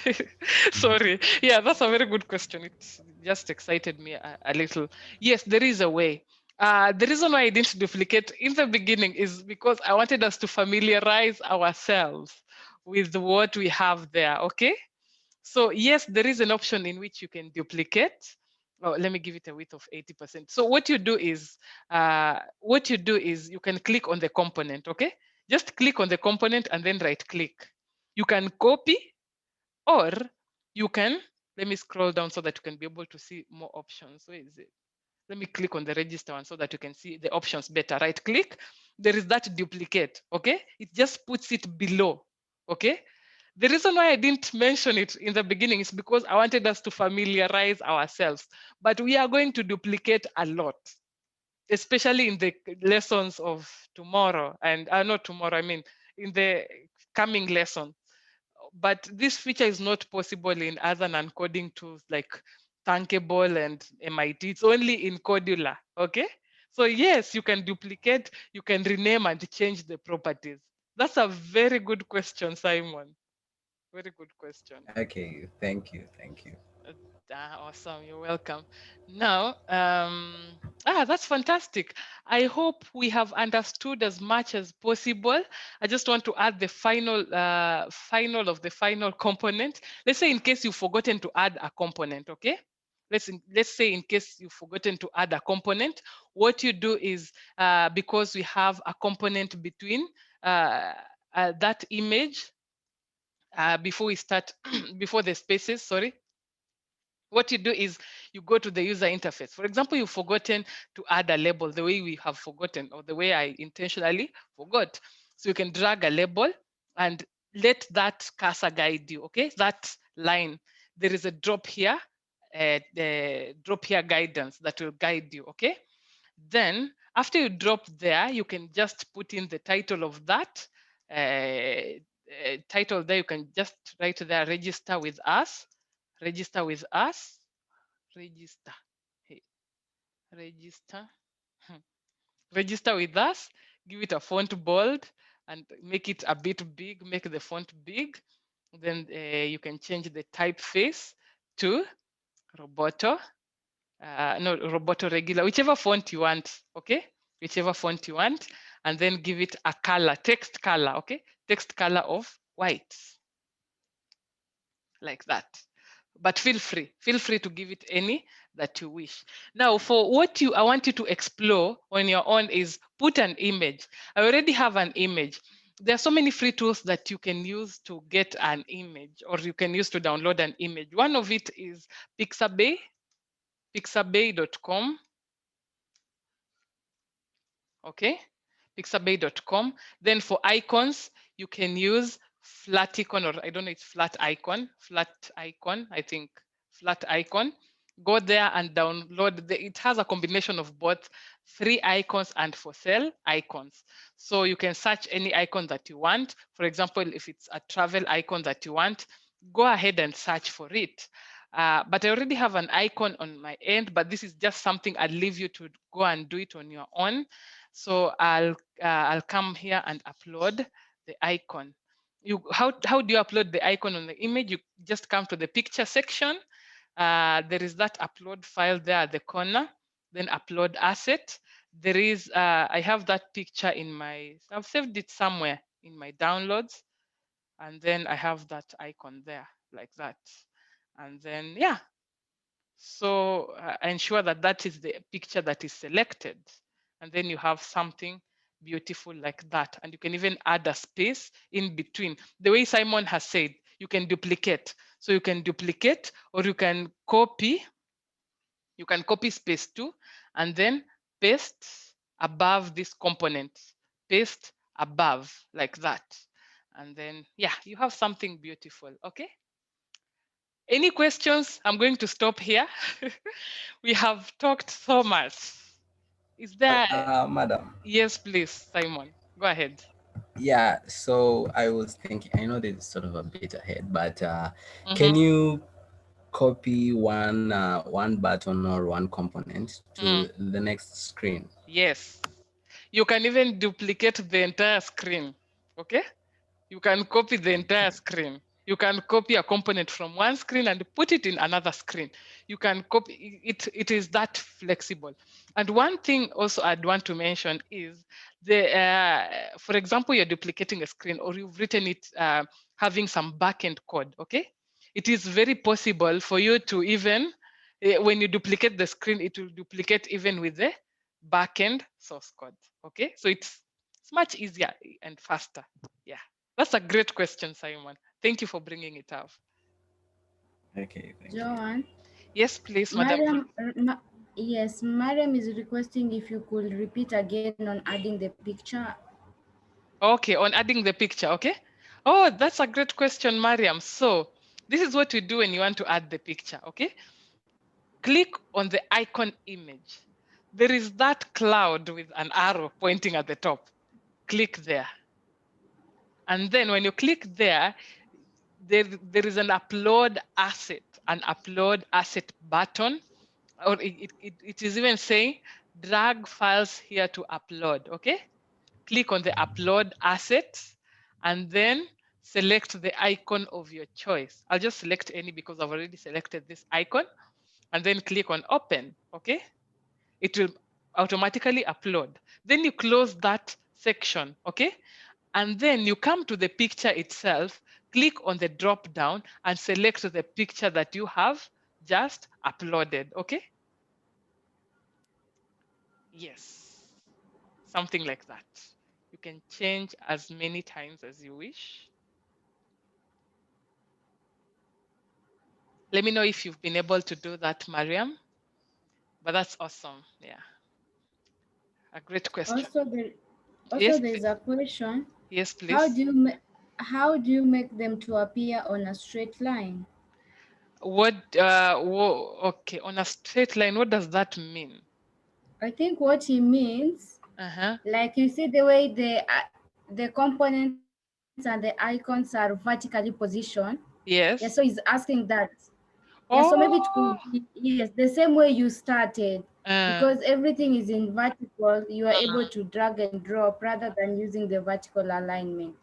Speaker 7: do? Mhm.
Speaker 2: Sorry. Yeah, that's a very good question. It just excited me a little. Yes, there is a way. The reason why I didn't duplicate in the beginning is because I wanted us to familiarize ourselves with what we have there. Okay. So yes, there is an option in which you can duplicate. Oh, let me give it a width of 80%. So what you do is you can click on the component. Okay. Just click on the component and then right click. You can copy or you can, let me scroll down so that you can be able to see more options. Where is it? Let me click on the register one so that you can see the options better. Right click, there is that duplicate, okay? It just puts it below, okay? The reason why I didn't mention it in the beginning is because I wanted us to familiarize ourselves, but we are going to duplicate a lot, especially in the lessons of tomorrow and not tomorrow, I mean, in the coming lesson. But this feature is not possible in other non-coding tools like Tankable and MIT. It's only in Kodular, okay? So yes, you can duplicate, you can rename and change the properties. That's a very good question, Simon. Very good question.
Speaker 7: Okay, thank you, thank you.
Speaker 2: Uh, awesome, you're welcome. Now, that's fantastic. I hope we have understood as much as possible. I just want to add the final of the final component. Let's say in case you've forgotten to add a component, okay? Let's say in case you've forgotten to add a component, what you do is, because we have a component between that image, before we start, before the spaces, sorry, what you do is you go to the user interface. For example, you've forgotten to add a label the way we have forgotten or the way I intentionally forgot. So you can drag a label and let that cursor guide you, okay? That line, there is a drop here, the drop here guidance that will guide you, okay? Then after you drop there, you can just put in the title of that title there. You can just write there, register with us, register with us, register, hey, register, register with us, give it a font bold and make it a bit big, make the font big. Then you can change the typeface to Roboto, no, Roboto regular, whichever font you want, okay? Whichever font you want, and then give it a color, text color, okay? Text color of white, like that. But feel free to give it any that you wish. Now, for what I want you to explore when you're on is put an image. I already have an image. There are so many free tools that you can use to get an image, or you can use to download an image. One of it is Pixabay, pixabay.com, okay? Pixabay.com. Then for icons, you can use flat icon, or I don't know, it's flat icon, I think, flat icon. Go there and download. It has a combination of both free icons and for sale icons. So you can search any icon that you want. For example, if it's a travel icon that you want, go ahead and search for it. But I already have an icon on my end, but this is just something I'll leave you to go and do it on your own. So I'll come here and upload the icon. How do you upload the icon on the image? You just come to the picture section, There is that upload file there at the corner, then upload asset. There is, I have that picture in my, I've saved it somewhere in my downloads. And then I have that icon there like that. And then, yeah. So ensure that that is the picture that is selected. And then you have something beautiful like that. And you can even add a space in between. The way Simon has said, you can duplicate. So you can duplicate or you can copy. You can copy space 2 and then paste above this component. Paste above like that. And then, yeah, you have something beautiful. Okay. Any questions? I'm going to stop here. We have talked so much. Is there?
Speaker 7: Madam.
Speaker 2: Yes, please, Simon. Go ahead.
Speaker 7: Yeah, so I was thinking, I know this is sort of a bit ahead, but
Speaker 2: Mm-hmm.
Speaker 7: can you copy one button or one component to
Speaker 2: Mm.
Speaker 7: the next screen?
Speaker 2: Yes. You can even duplicate the entire screen. Okay. You can copy the entire screen. You can copy a component from one screen and put it in another screen. You can copy it. It is that flexible. And one thing also I'd want to mention is for example, you're duplicating a screen or you've written it having some backend code. Okay, it is very possible for you to even when you duplicate the screen, it will duplicate even with the backend source code. Okay, so it's much easier and faster. Yeah. That's a great question, Simon. Thank you for bringing it up.
Speaker 7: Okay, thank you.
Speaker 1: Joan,
Speaker 2: Yes, please, Madam.
Speaker 1: Mariam, yes, Mariam is requesting if you could repeat again on adding the picture.
Speaker 2: Okay, on adding the picture, okay? Oh, that's a great question, Mariam. So this is what we do when you want to add the picture, okay? Click on the icon image. There is that cloud with an arrow pointing at the top. Click there. And then when you click there, there is an upload asset button, or it is even saying drag files here to upload. Okay, click on the upload asset and then select the icon of your choice. I'll just select any because I've already selected this icon, and then click on open. Okay, it will automatically upload. Then you close that section. Okay, and then you come to the picture itself, click on the drop down and select the picture that you have just uploaded. Okay, yes, something like that. You can change as many times as you wish. Let me know if you've been able to do that, Mariam. But that's awesome. Yeah, a great question.
Speaker 1: Also, there,
Speaker 2: Yes,
Speaker 1: also there is
Speaker 2: please.
Speaker 1: a question.
Speaker 2: Yes,
Speaker 1: How
Speaker 2: please.
Speaker 1: do you how do you make them to appear on a straight line?
Speaker 2: What? Okay, on a straight line. What does that mean?
Speaker 1: I think what he means,
Speaker 2: Uh-huh.
Speaker 1: like you see the way the components and the icons are vertically positioned. Yeah, so he's
Speaker 2: Yes.
Speaker 1: asking that. Yeah, so maybe it could
Speaker 2: Oh.
Speaker 1: be, yes, the same way you started,
Speaker 2: Uh,
Speaker 1: because everything is in vertical, you are able
Speaker 2: uh,
Speaker 1: to drag and drop rather than using the vertical alignment.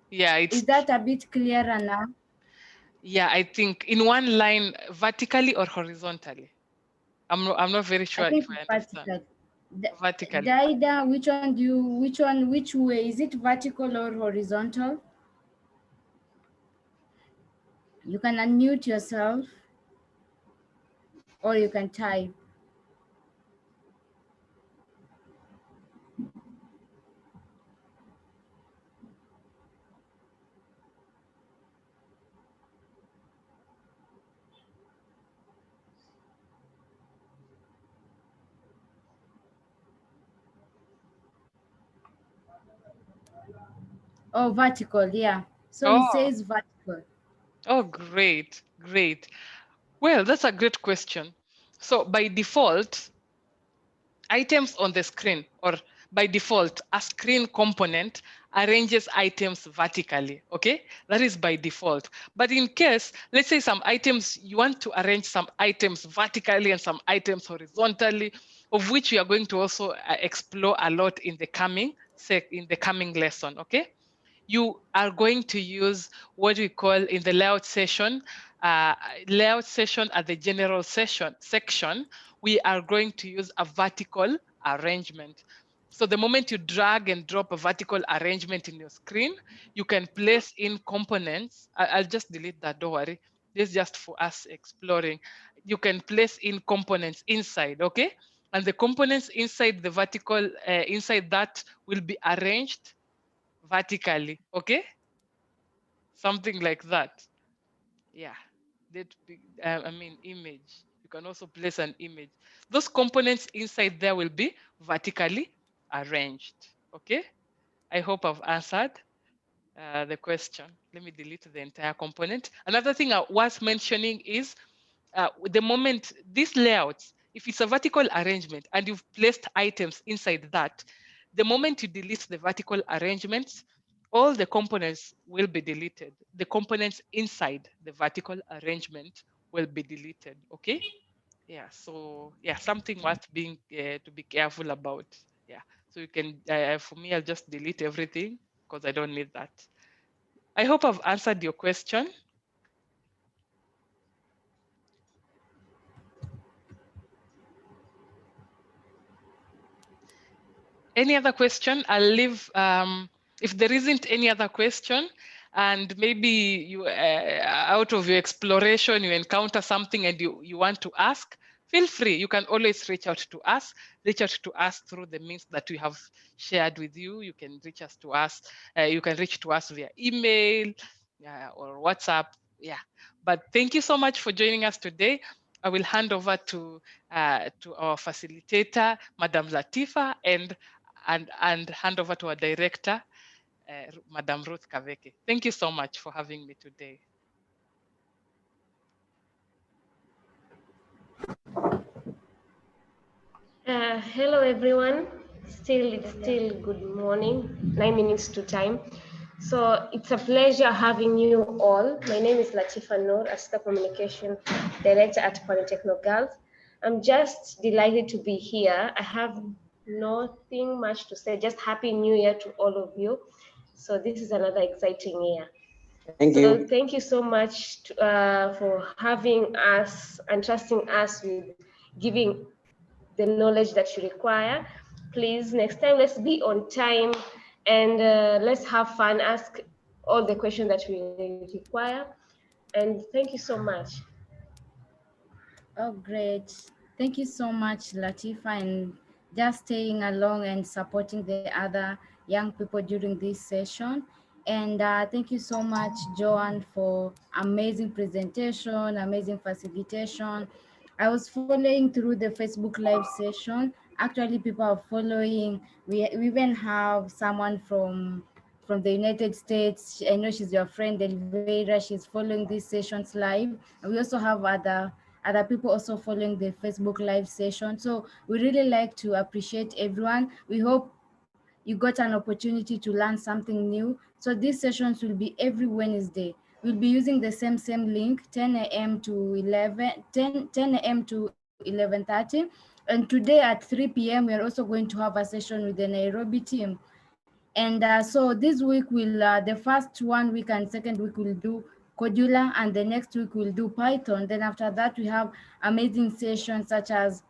Speaker 2: yeah,
Speaker 1: Is
Speaker 2: it's
Speaker 1: that a bit clearer now?
Speaker 2: yeah, I think in one line vertically or horizontally. I'm not very
Speaker 1: I
Speaker 2: sure if
Speaker 1: think
Speaker 2: I understand.
Speaker 1: vertical.
Speaker 2: Vertically.
Speaker 1: Daida, which way? Is it vertical or horizontal? You can unmute yourself or you can type. Oh, vertical, yeah. So it
Speaker 2: Oh,
Speaker 1: says vertical.
Speaker 2: oh, great, great. Well, that's a great question. So by default, items on the screen, or by default, a screen component arranges items vertically, okay? That is by default. But in case, let's say some items, you want to arrange some items vertically and some items horizontally, of which we are going to also explore a lot in the coming lesson, okay? You are going to use what we call in the layout session uh, layout session at the general section, we are going to use a vertical arrangement. So the moment you drag and drop a vertical arrangement in your screen, you can place in components. I'll just delete that, don't worry. This is just for us exploring. You can place in components inside, okay? And the components inside the vertical, inside that will be arranged vertically, okay? Something like that. Yeah, I mean image. You can also place an image. Those components inside there will be vertically arranged. Okay, I hope I've answered the question. Let me delete the entire component. Another thing worth mentioning is the moment these layouts, if it's a vertical arrangement and you've placed items inside that, the moment you delete the vertical arrangements, all the components will be deleted. The components inside the vertical arrangement will be deleted, okay? Yeah, so yeah, something worth being to be careful about. Yeah, so you can, for me, I'll just delete everything because I don't need that. I hope I've answered your question. Any other question? I'll leave, if there isn't any other question, and maybe you, out of your exploration, you encounter something and you want to ask, feel free. You can always reach out to us. Reach out to us through the means that we have shared with you. You can reach us to us. You can reach to us via email or WhatsApp. Yeah. But thank you so much for joining us today. I will hand over to our facilitator, Madam Latifa, and hand over to our director, Madam Ruth Kaveke. Thank you so much for having me today.
Speaker 6: Hello everyone. It's still good morning, 9 minutes to time. So it's a pleasure having you all. My name is Latifa Noor, Assistant Communication Director at Polytechnic Girls. I'm just delighted to be here. I have nothing much to say, just Happy New Year to all of you. So this is another exciting year.
Speaker 4: Thank
Speaker 6: So
Speaker 4: you.
Speaker 6: thank you so much for having us and trusting us with giving the knowledge that you require. Please, next time, let's be on time and let's have fun, ask all the questions that we require. And thank you so much.
Speaker 1: Oh, great. Thank you so much, Latifa, and just staying along and supporting the other young people during this session. And thank you so much, Joanne, for amazing presentation, amazing facilitation. I was following through the Facebook Live session. Actually, people are following. We even have someone from the United States. I know she's your friend, Elvira. She's following these sessions live. And we also have other people also following the Facebook Live session. So we really like to appreciate everyone. We hope you got an opportunity to learn something new. So these sessions will be every Wednesday. We'll be using the same link, 10 a.m. to 10 a.m. to 11:30. And today at 3 p.m. we are also going to have a session with the Nairobi team. And so this week the first 1 week and second week we'll do Kodular, and the next week we'll do Python. Then after that we have amazing sessions such as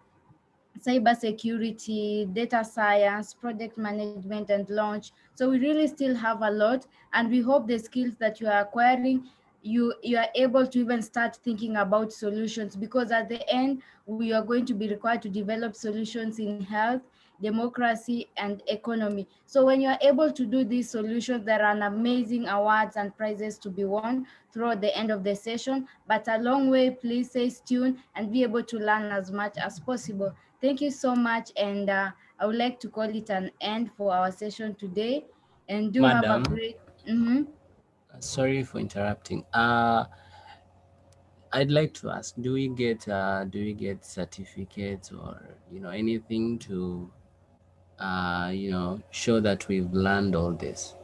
Speaker 1: cybersecurity, data science, project management, and launch. So we really still have a lot, and we hope the skills that you are acquiring, you are able to even start thinking about solutions, because at the end we are going to be required to develop solutions in health, democracy, and economy. So when you are able to do these solutions, there are an amazing awards and prizes to be won throughout the end of the session. But along way, please stay tuned and be able to learn as much as possible. Thank you so much, and I would like to call it an end for our session today. And do have a
Speaker 7: Madam,
Speaker 1: great. Mhm.
Speaker 7: sorry for interrupting. I'd like to ask, do we get certificates or anything to show that we've learned all this?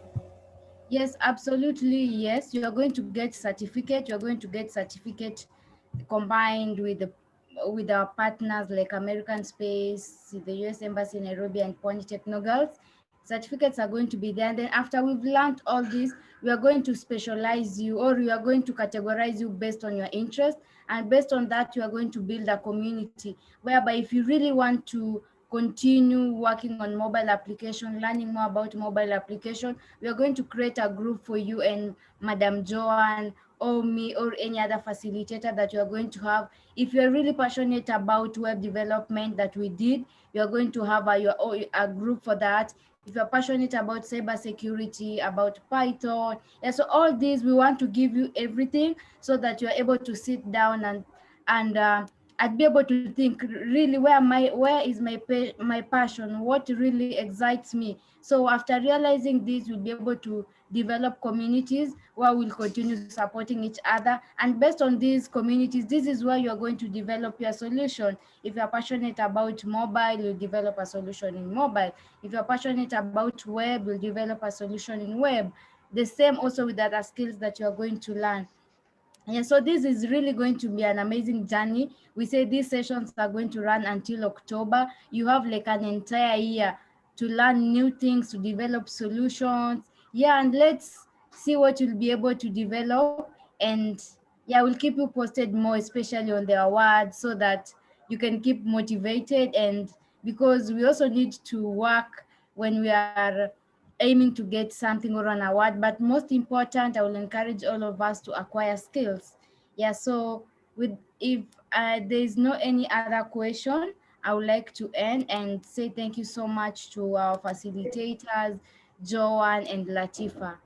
Speaker 1: Yes, absolutely. Yes, you are going to get certificate. You are going to get certificate combined with our partners like American Space, the U.S. Embassy in Nairobi, and Polytechnic Girls. certificates are going to be there. And then after we've learned all this, we are going to specialize you, or we are going to categorize you based on your interest. And based on that, you are going to build a community whereby if you really want to continue working on mobile application, learning more about mobile application, we are going to create a group for you and Madam Joanne or me or any other facilitator that you are going to have. If you're really passionate about web development that we did, you're going to have a group for that. If you're passionate about cyber security, about Python, yeah, so all these we want to give you everything so that you're able to sit down and I'd be able to think really where is my passion, what really excites me. So after realizing this, we'll be able to develop communities where we'll continue supporting each other. And based on these communities, this is where you're going to develop your solution. If you're passionate about mobile, you'll develop a solution in mobile. If you're passionate about web, you'll develop a solution in web. The same also with other skills that you're going to learn. Yeah, so this is really going to be an amazing journey. We say these sessions are going to run until October. You have like an entire year to learn new things, to develop solutions. Yeah, and let's see what you'll be able to develop. And yeah, we'll keep you posted more, especially on the awards, so that you can keep motivated. And because we also need to work when we are aiming to get something or an award, but most important, I will encourage all of us to acquire skills. Yeah, so with if there is no any other question, I would like to end and say thank you so much to our facilitators, Joanne and Latifa.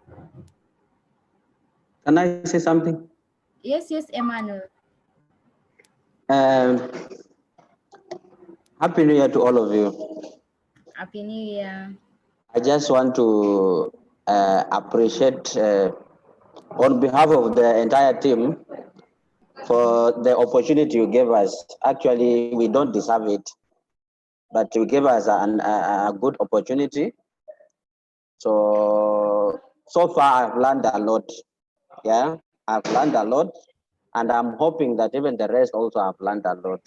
Speaker 4: Can I say something?
Speaker 1: Yes, Emmanuel.
Speaker 4: Um, Happy New Year to all of you.
Speaker 1: Happy New Year.
Speaker 4: I just want to appreciate on behalf of the entire team for the opportunity you gave us. Actually, we don't deserve it, but you gave us a good opportunity. So far, I've learned a lot. Yeah, I've learned a lot, and I'm hoping that even the rest also have learned a lot.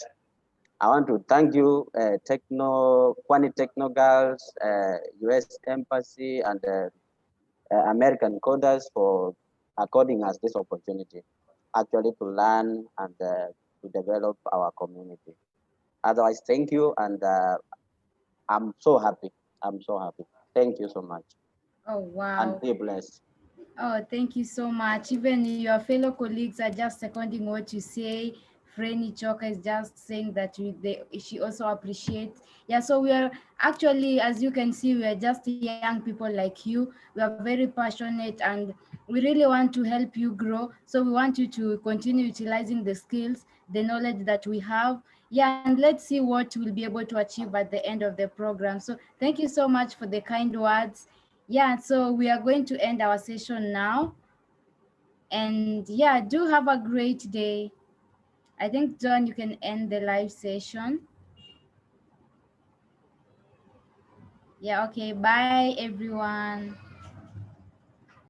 Speaker 4: I want to thank you, Kwani Techno Girls, US Embassy, and American Coders for according us this opportunity, actually to learn and to develop our community. Otherwise, thank you, and I'm so happy. I'm so happy. Thank you so much,
Speaker 1: Oh,
Speaker 4: and
Speaker 1: wow.
Speaker 4: be blessed.
Speaker 1: Oh, thank you so much. Even your fellow colleagues are just seconding what you say. Franny Choka is just saying that she also appreciates. Yeah, so we are actually, as you can see, we are just young people like you. We are very passionate and we really want to help you grow. So we want you to continue utilizing the skills, the knowledge that we have. Yeah, and let's see what we'll be able to achieve at the end of the program. So thank you so much for the kind words. Yeah, so we are going to end our session now. And yeah, do have a great day. I think, John, you can end the live session. Yeah, okay. Bye, everyone.